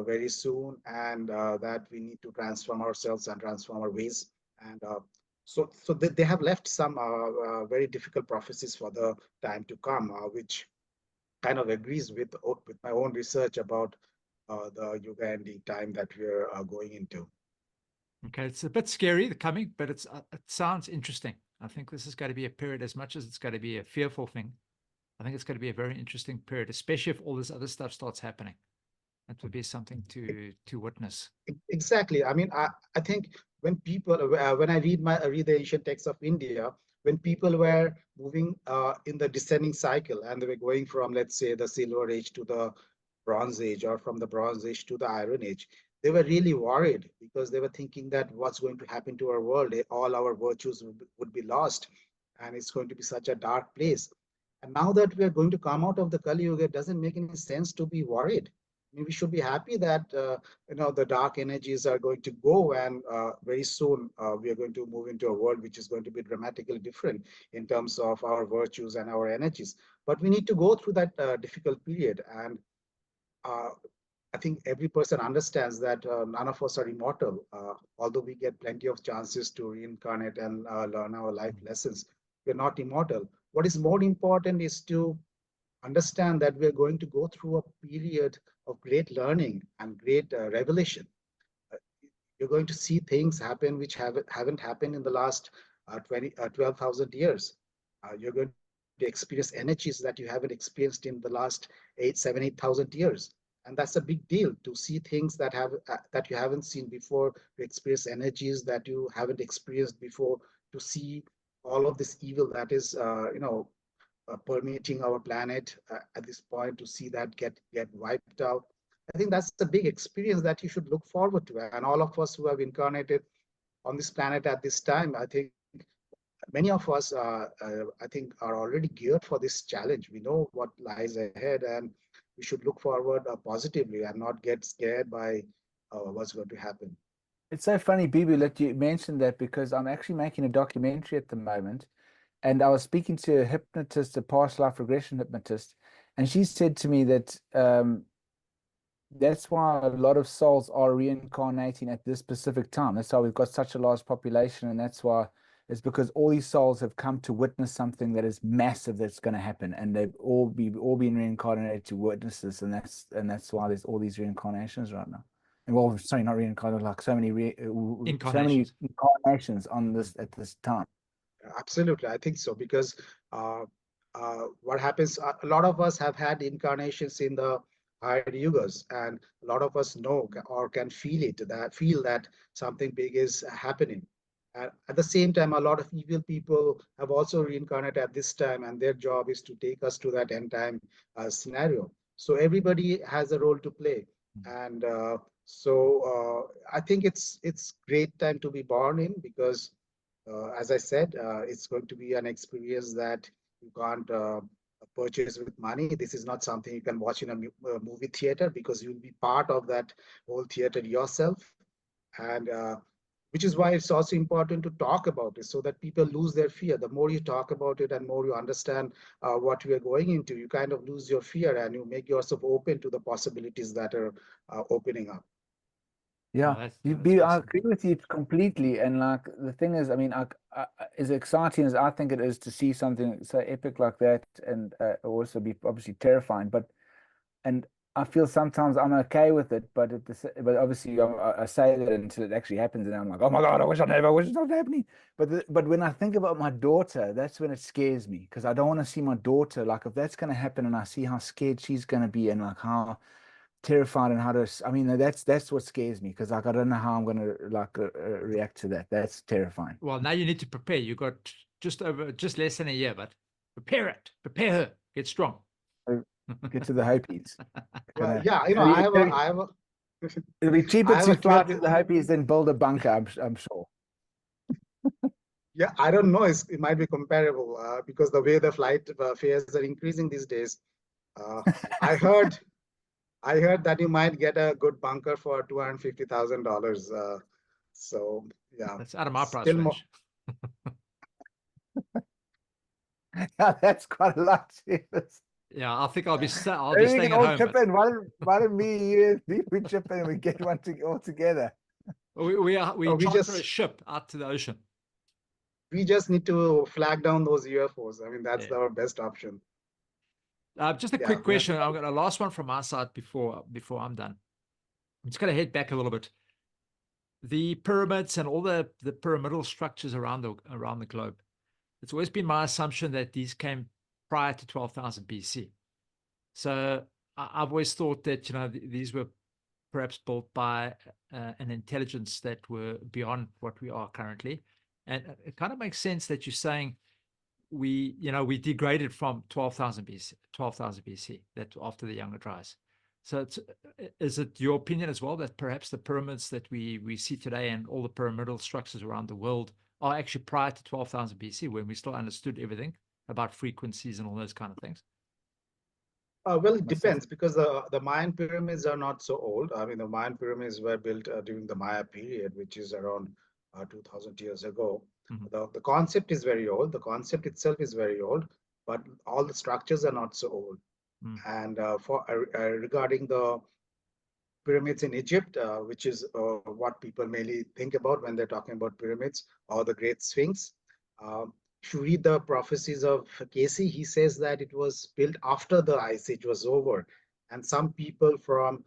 very soon, and that we need to transform ourselves and transform our ways. And so they have left some very difficult prophecies for the time to come, which kind of agrees with my own research about the Yuga ending time that we're going into. Okay, it's a bit scary, the coming, but it sounds interesting. I think this is going to be a period, as much as it's going to be a fearful thing. I think it's going to be a very interesting period, especially if all this other stuff starts happening. It would be something to witness. Exactly. I mean, I think when people, when I read the ancient texts of India, when people were moving in the descending cycle, and they were going from, let's say, the Silver Age to the Bronze Age, or from the Bronze Age to the Iron Age, they were really worried, because they were thinking that what's going to happen to our world? All our virtues would be lost, and it's going to be such a dark place. And now that we are going to come out of the Kali Yuga, it doesn't make any sense to be worried. I mean, we should be happy that the dark energies are going to go, and very soon we are going to move into a world which is going to be dramatically different in terms of our virtues and our energies. But we need to go through that difficult period, and uh, I think every person understands that none of us are immortal. Although we get plenty of chances to reincarnate and learn our life lessons, we're not immortal. What is more important is to understand that we're going to go through a period of great learning and great revelation. Uh, you're going to see things happen which haven't happened in the last 12,000 years. You're going to experience energies that you haven't experienced in the last 8,000 years. And that's a big deal, to see things that you haven't seen before, to experience energies that you haven't experienced before, to see all of this evil that is, permeating our planet at this point, to see that get wiped out. I think that's a big experience that you should look forward to. And all of us who have incarnated on this planet at this time, I think many of us, I think, are already geared for this challenge. We know what lies ahead, and we should look forward positively and not get scared by what's going to happen. It's so funny, Bibu, that you mentioned that, because I'm actually making a documentary at the moment, and I was speaking to a hypnotist, a past life regression hypnotist, and she said to me that that's why a lot of souls are reincarnating at this specific time. That's why we've got such a large population, and that's why it's because all these souls have come to witness something that is massive that's going to happen, and they've all been reincarnated to witness this, and that's why there's all these reincarnations right now. And well, sorry, not reincarnated, like so many incarnations on this at this time. Absolutely, I think so, because uh, what happens, a lot of us have had incarnations in the higher yugas, and a lot of us know or can feel that something big is happening. At the same time, a lot of evil people have also reincarnated at this time, and their job is to take us to that end time scenario. So everybody has a role to play, and I think it's great time to be born in, because as I said, it's going to be an experience that You can't purchase with money. This is not something you can watch in a movie theater, because you'll be part of that whole theater yourself. And which is why it's also important to talk about it, so that people lose their fear. The more you talk about it and more you understand what we are going into, you kind of lose your fear and you make yourself open to the possibilities that are opening up. Yeah, that's I awesome. agree with you completely. And like the thing is, I mean, as exciting as I think it is to see something so epic like that, and also be obviously terrifying, and I feel sometimes I'm okay with it, but but obviously I say that until it actually happens, and I'm like, oh my God, I wish it's not happening. But when I think about my daughter, that's when it scares me, because I don't want to see my daughter, like if that's going to happen, and I see how scared she's going to be, and like how terrified, and how to, I mean, that's what scares me, because like I don't know how I'm going to like react to that. That's terrifying. Well, now you need to prepare. You got just less than a year, but prepare her, get strong. Get to the Hopis. Well, Gonna, yeah, I have a it'll be cheaper I have to a fly 12 to the Hopis than build a bunker, I'm sure. Yeah, I don't know. It might be comparable because the way the flight fares are increasing these days. Uh, I heard I heard that you might get a good bunker for $250,000. So yeah, That's out of my price still more. range. Yeah, that's quite a lot. Jesus. Yeah, I think I'll be Maybe we staying can at all home. chip But in. Why don't me, you, we chip in and we get one all together? we Oh, charter a ship out to the ocean. we just need to flag down those UFOs. I mean, that's Yeah. our best option. Just a Yeah, quick question. I've got a last one from my side before I'm done. I'm just going to head back a little bit. The pyramids and all the pyramidal structures around the globe. It's always been my assumption that these came prior to 12,000 BC. So I've always thought that these were perhaps built by an intelligence that were beyond what we are currently. And it kind of makes sense that you're saying we degraded from 12,000 BC, that after the Younger Dryas. So is it your opinion as well that perhaps the pyramids that we see today and all the pyramidal structures around the world are actually prior to 12,000 BC, when we still understood everything about frequencies and all those kind of things? Well, it depends, because the Mayan pyramids are not so old. I mean, the Mayan pyramids were built during the Maya period, which is around 2000 years ago. Mm-hmm. The concept is very old. The concept itself is very old, but all the structures are not so old. And for regarding the pyramids in Egypt, which is what people mainly think about when they're talking about pyramids, or the Great Sphinx. If you read the prophecies of Casey, he says that it was built after the Ice Age was over. And some people from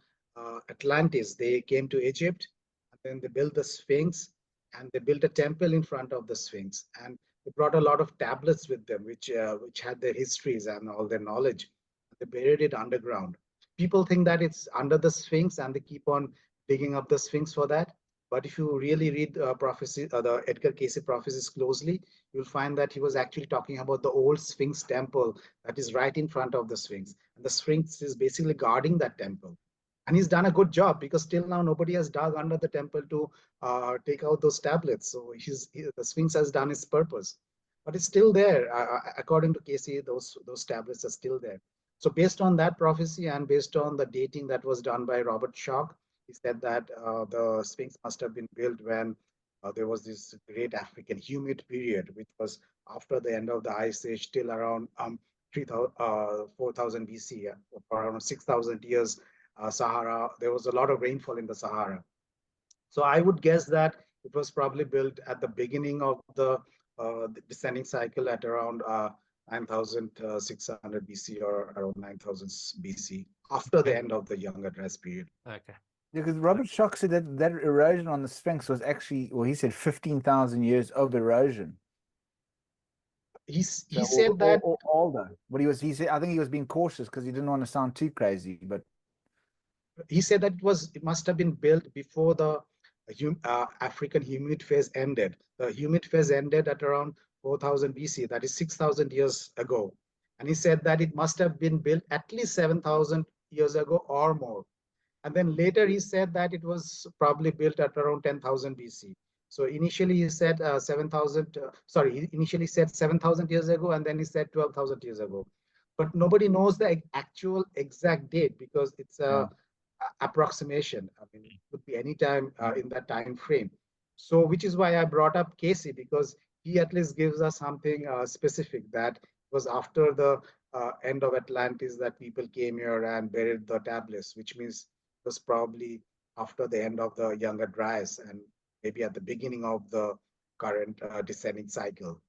Atlantis, they came to Egypt, and then they built the Sphinx, and they built a temple in front of the Sphinx. And they brought a lot of tablets with them, which had their histories and all their knowledge. They buried it underground. People think that it's under the Sphinx, and they keep on digging up the Sphinx for that. But if you really read the Edgar Casey prophecies closely, you'll find that he was actually talking about the old Sphinx temple that is right in front of the Sphinx. And the Sphinx is basically guarding that temple. And he's done a good job, because till now nobody has dug under the temple to take out those tablets. So the Sphinx has done its purpose. But it's still there. According to Casey, those tablets are still there. So based on that prophecy, and based on the dating that was done by Robert Schoch, he said that the Sphinx must have been built when there was this great African humid period, which was after the end of the Ice Age, till around 4,000 BC, for around 6,000 years. Sahara, there was a lot of rainfall in the Sahara. So I would guess that it was probably built at the beginning of the descending cycle at around 9,600 BC, or around 9,000 BC, after the end of the Younger Dryas period. Okay. Because Robert Schoch said that erosion on the Sphinx was actually, well, he said 15,000 years of erosion. He said that, or older. But he said, I think he was being cautious because he didn't want to sound too crazy. But he said that it must have been built before the African humid phase ended. The humid phase ended at around 4,000 BC, that is 6,000 years ago. And he said that it must have been built at least 7,000 years ago or more. And then later he said that it was probably built at around 10,000 BC. So initially he said 7,000, sorry, he initially said 7,000 years ago, and then he said 12,000 years ago. But nobody knows the actual exact date because it's Yeah. a approximation. I mean, it could be any time in that time frame. So, which is why I brought up Casey, because he at least gives us something specific that was after the end of Atlantis that people came here and buried the tablets, which means it was probably after the end of the Younger Dryas and maybe at the beginning of the current descending cycle.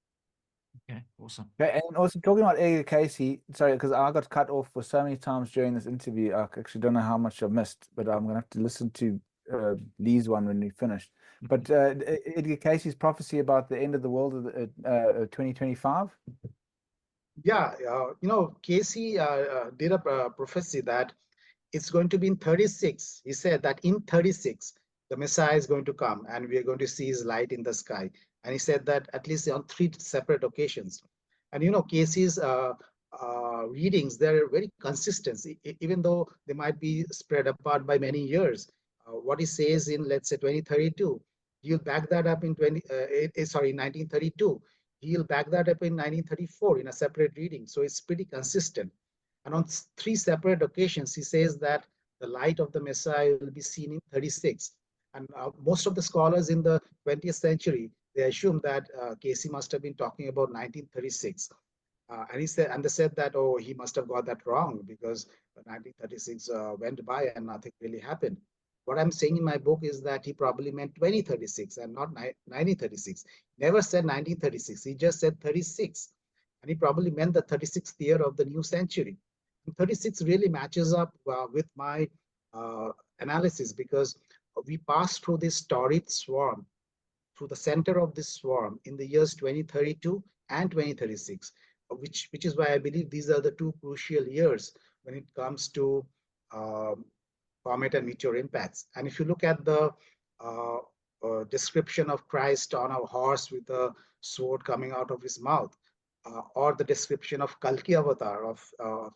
Okay, awesome. Okay, and also talking about Edgar Casey, sorry, because I got cut off for so many times during this interview. I actually don't know how much I missed, but I'm gonna have to listen to Lee's one when we finish. But Edgar Casey's prophecy about the end of the world of 2025. Yeah, Casey did a prophecy that it's going to be in 36. He said that in 36, the Messiah is going to come and we are going to see his light in the sky. And he said that at least on three separate occasions. And Casey's readings, they're very consistent, even though they might be spread apart by many years. What he says in, let's say, 2032, he'll back that up in 1932. He'll back that up in 1934 in a separate reading. So it's pretty consistent. And on three separate occasions, he says that the light of the Messiah will be seen in 36. And most of the scholars in the 20th century, they assume that Casey must have been talking about 1936. And they said that, oh, he must have got that wrong because 1936 went by and nothing really happened. What I'm saying in my book is that he probably meant 2036 and not 1936. Never said 1936. He just said 36. And he probably meant the 36th year of the new century. And 36 really matches up with my analysis because we passed through this torrid swarm, through the center of this swarm in the years 2032 and 2036, which is why I believe these are the two crucial years when it comes to um, comet and meteor impacts. And if you look at the uh, description of Christ on a horse with a sword coming out of his mouth, or the description of Kalki avatar of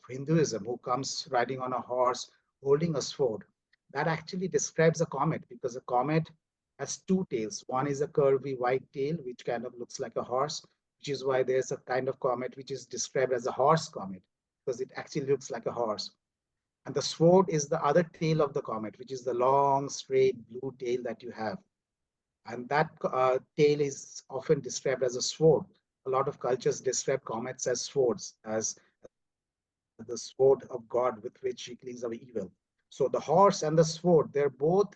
Hinduism, who comes riding on a horse holding a sword, that actually describes a comet because a comet has two tails. One is a curvy white tail, which kind of looks like a horse, which is why there's a kind of comet which is described as a horse comet because it actually looks like a horse. And the sword is the other tail of the comet, which is the long, straight blue tail that you have. And that tail is often described as a sword. A lot of cultures describe comets as swords, as the sword of God with which he cleans away evil. So the horse and the sword, they're both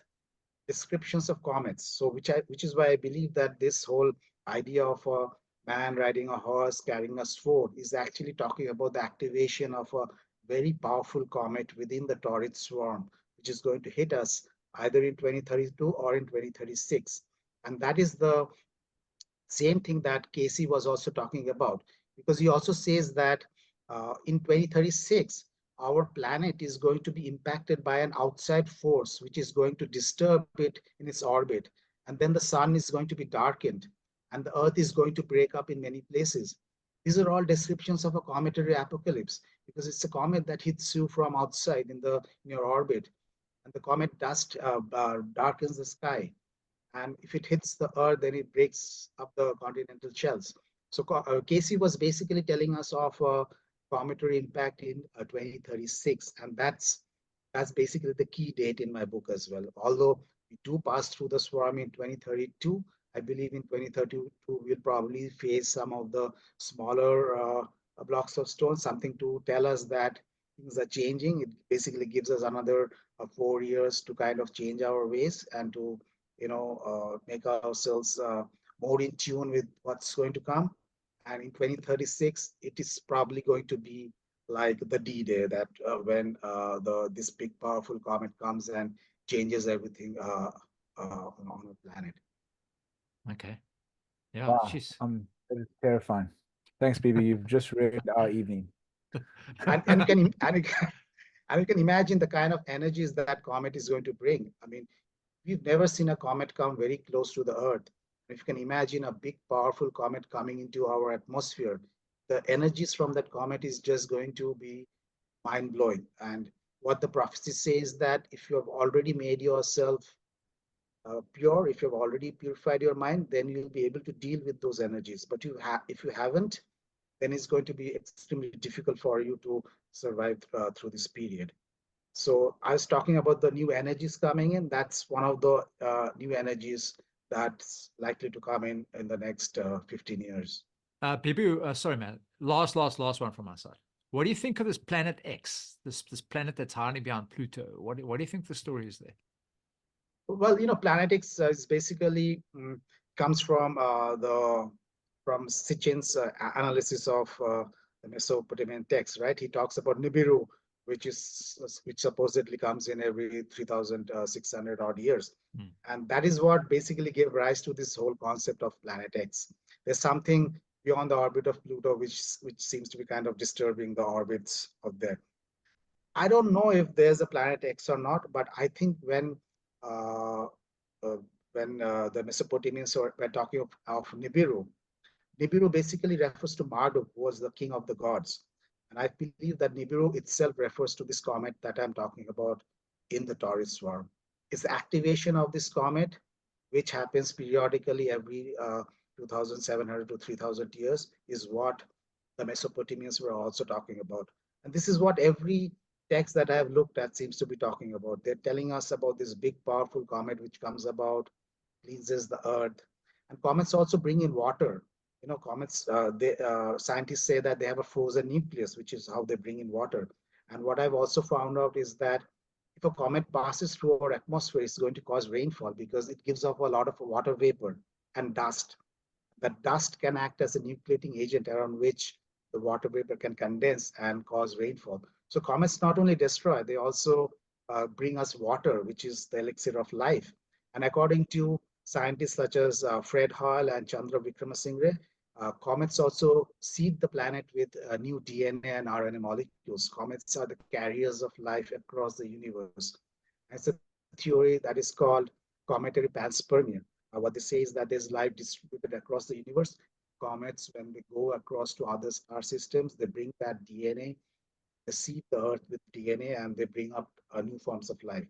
descriptions of comets. So which is why I believe that this whole idea of a man riding a horse carrying a sword is actually talking about the activation of a very powerful comet within the torrid swarm, which is going to hit us either in 2032 or in 2036. And that is the same thing that Casey was also talking about, because he also says that in 2036, our planet is going to be impacted by an outside force, which is going to disturb it in its orbit. And then the sun is going to be darkened and the earth is going to break up in many places. These are all descriptions of a cometary apocalypse because it's a comet that hits you from outside in your orbit. And the comet dust darkens the sky, and if it hits the earth, then it breaks up the continental shelves. So Casey was basically telling us of a cometary impact in 2036, and that's basically the key date in my book as well. Although we do pass through the swarm in 2032, I believe in 2032 we'll probably face some of the smaller blocks of stone, something to tell us that things are changing. It basically gives us another 4 years to kind of change our ways and to make ourselves more in tune with what's going to come. And in 2036, it is probably going to be like the D-Day, that when this big powerful comet comes and changes everything on the planet. Okay. Yeah, Wow, she's it is terrifying. Thanks, Bibhu. You've just ruined our evening. And you can imagine the kind of energies that comet is going to bring. I mean, we've never seen a comet come very close to the Earth. If you can imagine a big, powerful comet coming into our atmosphere, the energies from that comet is just going to be mind blowing. And what the prophecy says that if you have already made yourself pure, if you've already purified your mind, then you'll be able to deal with those energies. But if you haven't, then it's going to be extremely difficult for you to survive through this period. So I was talking about the new energies coming in. That's one of the new energies that's likely to come in the next 15 years. Bibhu, sorry, man. Last one from my side. What do you think of this planet X, this planet that's hiding behind Pluto? What do you think the story is there? Well, planetics is basically comes from Sitchin's analysis of the Mesopotamian text, right? He talks about Nibiru, which supposedly comes in every 3,600 odd years, and that is what basically gave rise to this whole concept of Planet X. There's something beyond the orbit of Pluto, which seems to be kind of disturbing the orbits of there. I don't know if there's a Planet X or not, but I think uh, the Mesopotamians were talking of Nibiru, Nibiru basically refers to Marduk, who was the king of the gods. And I believe that Nibiru itself refers to this comet that I'm talking about in the Taurus swarm. It's the activation of this comet, which happens periodically every 2,700 to 3,000 years, is what the Mesopotamians were also talking about. And this is what every text that I have looked at seems to be talking about. They're telling us about this big, powerful comet which comes about, cleanses the earth. And comets also bring in water. Comets, scientists say that they have a frozen nucleus, which is how they bring in water. And what I've also found out is that if a comet passes through our atmosphere, it's going to cause rainfall because it gives off a lot of water vapor and dust. That dust can act as a nucleating agent around which the water vapor can condense and cause rainfall. So comets not only destroy, they also bring us water, which is the elixir of life. And according to scientists such as Fred Hoyle and Chandra Wickramasinghe, comets also seed the planet with new DNA and RNA molecules. Comets are the carriers of life across the universe. And it's a theory that is called cometary panspermia. What they say is that there's life distributed across the universe. Comets, when they go across to other star systems, they bring that DNA, they seed the Earth with DNA, and they bring up new forms of life.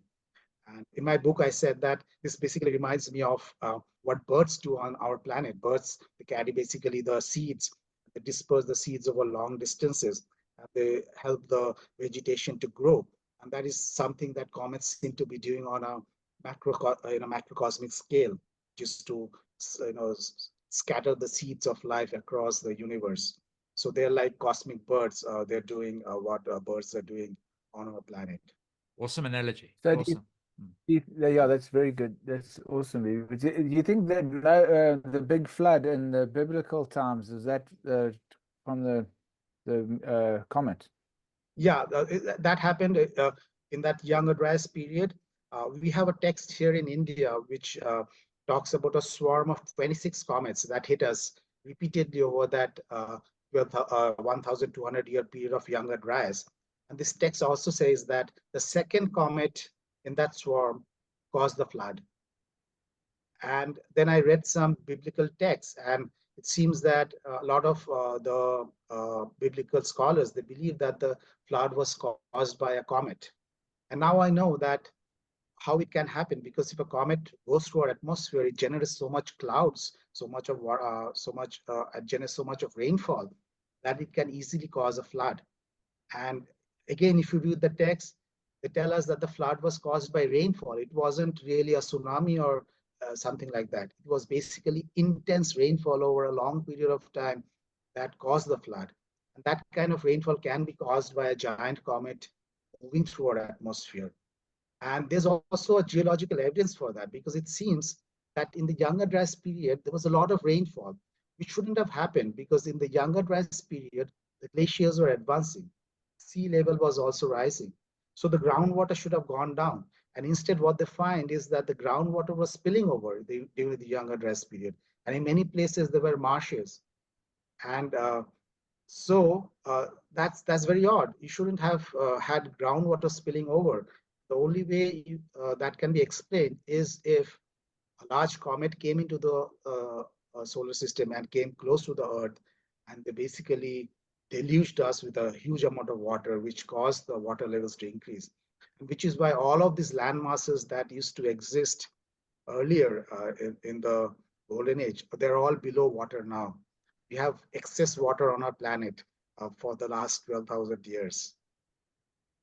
And in my book, I said that this basically reminds me of what birds do on our planet. Birds, they carry basically the seeds, they disperse the seeds over long distances, and they help the vegetation to grow. And that is something that comets seem to be doing on a macrocosmic scale, just to scatter the seeds of life across the universe. So they're like cosmic birds. They're doing what birds are doing on our planet. Awesome analogy. So Awesome. yeah, that's very good. That's awesome. But do you think that the big flood in the biblical times is that from the comet? Yeah, that happened in that Younger Dryas period. We have a text here in India which talks about a swarm of 26 comets that hit us repeatedly over that 1,200-year period of Younger Dryas. And this text also says that the second comet in that swarm caused the flood. And then I read some biblical texts, and it seems that a lot of the biblical scholars, they believe that the flood was caused by a comet. And now I know that how it can happen, because if a comet goes through our atmosphere, it generates so much clouds, it generates so much of rainfall that it can easily cause a flood. And again, if you read the text, they tell us that the flood was caused by rainfall. It wasn't really a tsunami or something like that. It was basically intense rainfall over a long period of time that caused the flood. And that kind of rainfall can be caused by a giant comet moving through our atmosphere. And there's also a geological evidence for that, because it seems that in the Younger Dryas period, there was a lot of rainfall, which shouldn't have happened, because in the Younger Dryas period, the glaciers were advancing. Sea level was also rising. So the groundwater should have gone down. And instead, what they find is that the groundwater was spilling over during the Younger Dryas period. And in many places, there were marshes. And that's very odd. You shouldn't have had groundwater spilling over. The only way that can be explained is if a large comet came into the solar system and came close to the Earth, and they basically deluged us with a huge amount of water, which caused the water levels to increase. Which is why all of these land masses that used to exist earlier in the golden age, they're all below water now. We have excess water on our planet for the last 12,000 years.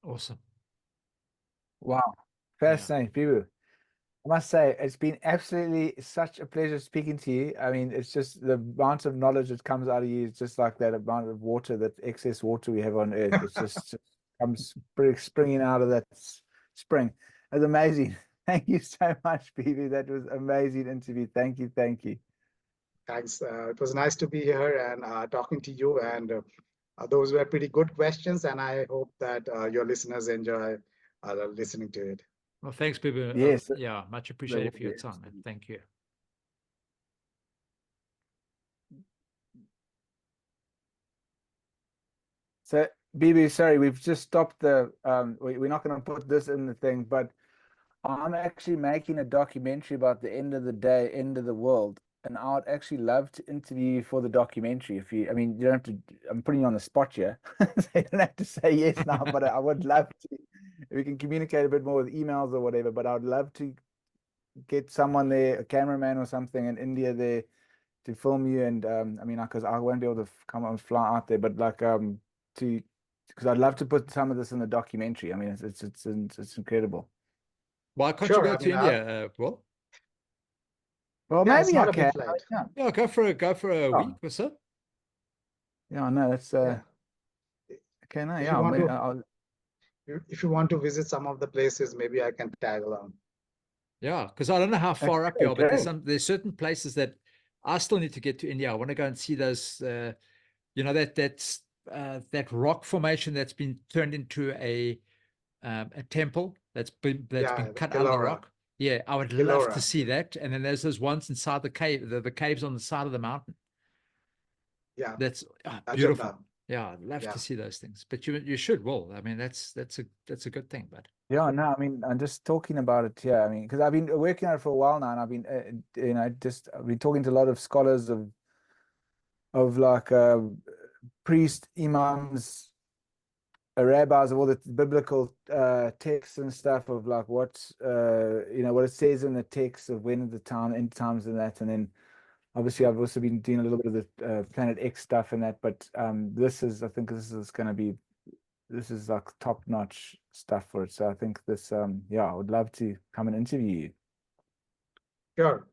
Awesome. Wow. Yeah. Fascinating, Bibhu. I must say, it's been absolutely such a pleasure speaking to you. I mean, it's just the amount of knowledge that comes out of you. It's just like that amount of water, that excess water we have on Earth. It's just comes springing out of that spring. It's amazing. Thank you so much, Bibhu. That was an amazing interview. Thank you. Thank you. Thanks. It was nice to be here and talking to you. And those were pretty good questions. And I hope that your listeners enjoy listening to it. Well, thanks, Bibhu. Yes. Yeah, much appreciated for your time, man. Thank you. So, Bibhu, sorry, we've just stopped the we're not going to put this in the thing, but I'm actually making a documentary about the end of the day, end of the world, and I would actually love to interview you for the documentary. If you, I mean, you don't have to. I'm putting you on the spot here, so you don't have to say yes now. But I would love to. We can communicate a bit more with emails or whatever. But I would love to get someone there, a cameraman or something in India there, to film you. And I mean, because I won't be able to come and fly out there, but like to, because I'd love to put some of this in the documentary. I mean, it's incredible. Why can't Sure, you go I to mean, India, Will? Well, yeah, it's maybe I not a big can. flight. Yeah, Yeah, go for a Oh. week or so. yeah, no, that's Yeah. okay. No, If yeah, you want to, I'll, if you want to visit some of the places, maybe I can tag along. Yeah, because I don't know how far up you are, but great. there's certain places that I still need to get to India. I want to go and see those, that rock formation that's been turned into a temple that's been Yeah, cut out of the Ellora. rock. Yeah, I would love to Ellora. see that. And then there's those ones inside the cave, the caves on the side of the mountain. Yeah, That's beautiful. Ajanta. Yeah, I'd love Yeah. to see those things. But you should, Will. I mean, that's a good thing. But Yeah, no, I mean, I'm just talking about it. Yeah, I mean, because I've been working on it for a while now, and I've been, I've been talking to a lot of scholars of like priests, imams, rabbis of all the biblical texts and stuff of like what what it says in the text of when the time, end times, and that, and then obviously I've also been doing a little bit of the Planet X stuff and that, but I think this is going to be. This is like top-notch stuff for it. So I think this, I would love to come and interview you. Sure.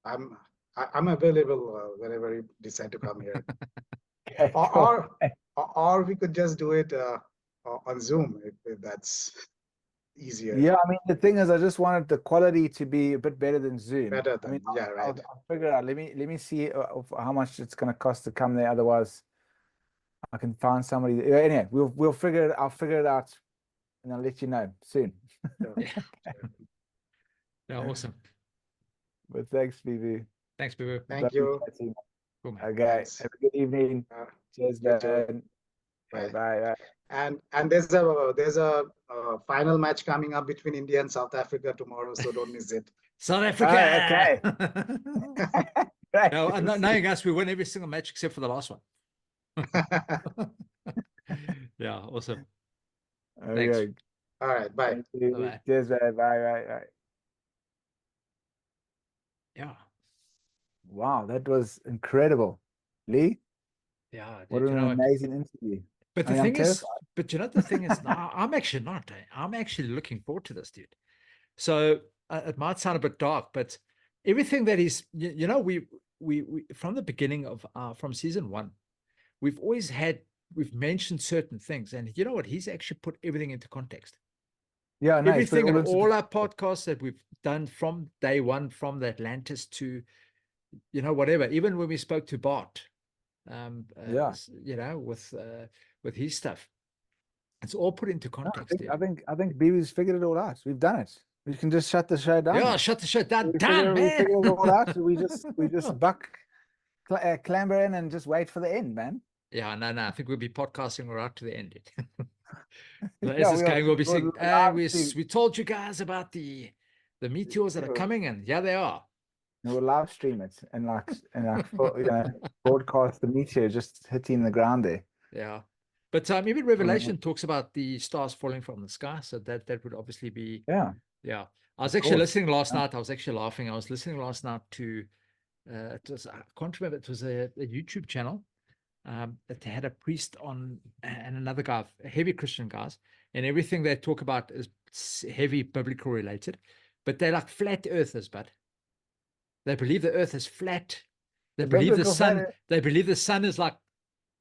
I'm available whenever you decide to come here. Okay, Or, or we could just do it on Zoom if that's easier. Yeah, I mean, the thing is, I just wanted the quality to be a bit better than Zoom. Better I mean, than, yeah, right. I'll figure it out. Let me see how much it's going to cost to come there. Otherwise, I can find somebody. Anyway, we'll figure it. I'll figure it out, and I'll let you know soon. Sure. yeah, awesome. But thanks, Bibhu. Thanks, Bibhu. Thank you. Cool, man. Okay, Thanks. have a good evening. Cheers, you too. man. Bye. Okay, bye. And there's a final match coming up between India and South Africa tomorrow, so don't miss it. South Africa. okay. Great. No, knowing us, we win every single match except for the last one. Yeah, awesome. Thanks. Okay. All right, bye. Thank you. Bye-bye. Cheers, man. Bye. Yeah, Wow, that was incredible. Lee, yeah. what Dude, an amazing interview. But I the mean, I'm thing is, terrified. but you know, the thing is, no, I'm actually not. I'm actually looking forward to this, dude. So it might sound a bit dark, but everything that is, we from the beginning of from season 1, we've mentioned certain things, and you know what? He's actually put everything into context. Yeah, no, Everything in in all our podcasts that we've done from day one, from the Atlantis to, whatever. Even when we spoke to Bart, Yeah. with his stuff, it's all put into No, context. I think Bibhu's figured it all out. We've done it. We can just shut the show down. Yeah, shut the show down. We Done, man. figured it all out. We just clamber in and just wait for the end, man. Yeah, no. I think we'll be podcasting right to the end. Yeah, As this going, we'll be saying, live we stream. told you guys about the meteors that are coming, and yeah, they are. And we'll live stream it and broadcast the meteor just hitting the ground there. Yeah. But even Revelation talks about the stars falling from the sky, so that would obviously be Yeah. yeah. I was Of actually course. listening last Yeah. night. I was actually laughing. I was listening last night to, I can't remember, it was a YouTube channel that had a priest on and another guy, heavy Christian guys, and everything they talk about is heavy biblical related, but they're like flat earthers, but they believe the earth is flat. They The believe the biblical sun, flat- they believe the sun is like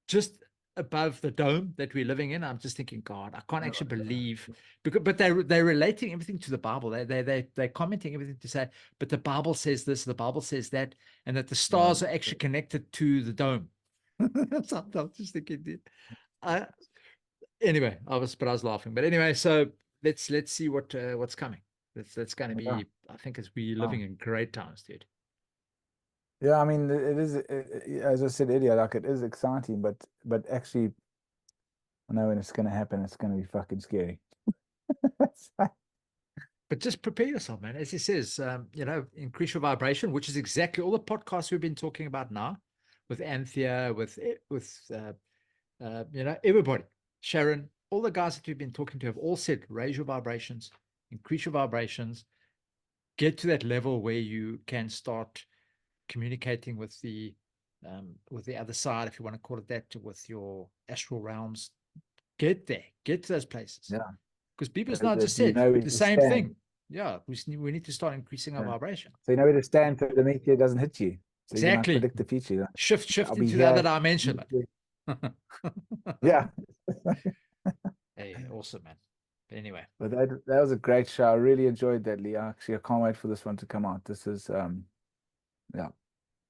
just above the dome that we're living in. I'm just thinking, God, I can't actually believe, because, but they're relating everything to the Bible. They're commenting everything to say, but the Bible says this, the Bible says that, and that the stars are actually connected to the dome. So I'm just thinking, dude, anyway, I was laughing. But anyway, so let's see what's coming. That's going to Yeah. be, I think, as we living in great times, dude. Yeah, I mean, it is, as I said earlier, like it is exciting, but actually, I know when it's going to happen, it's going to be fucking scary. But just prepare yourself, man. As he says, increase your vibration, which is exactly all the podcasts we've been talking about now, with Anthea, with everybody, Sharon, all the guys that we've been talking to have all said, raise your vibrations, increase your vibrations, get to that level where you can start communicating with the other side, if you want to call it that, with your astral realms. Get there, get to those places. Yeah. Because Bibhu's now just You said know where the to same stand. thing. Yeah, we need to start increasing our Yeah. vibration. So you know where to stand so the meteor doesn't hit you. So you can like Exactly. predict the future. Like, Shift I'll be into the other here. dimension. Yeah. Hey, awesome, man. But anyway, But that was a great show. I really enjoyed that, Lee. Actually, I can't wait for this one to come out. This is yeah,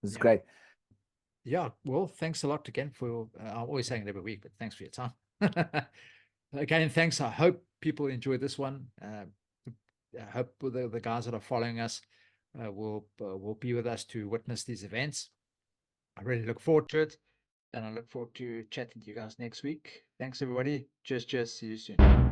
this is Yeah. great. Yeah, well, thanks a lot again for, I'm always saying it every week, but thanks for your time. Again, thanks. I hope people enjoyed this one. I hope the guys that are following us will be with us to witness these events. I really look forward to it, and I look forward to chatting to you guys next week. Thanks, everybody. Cheers. See you soon.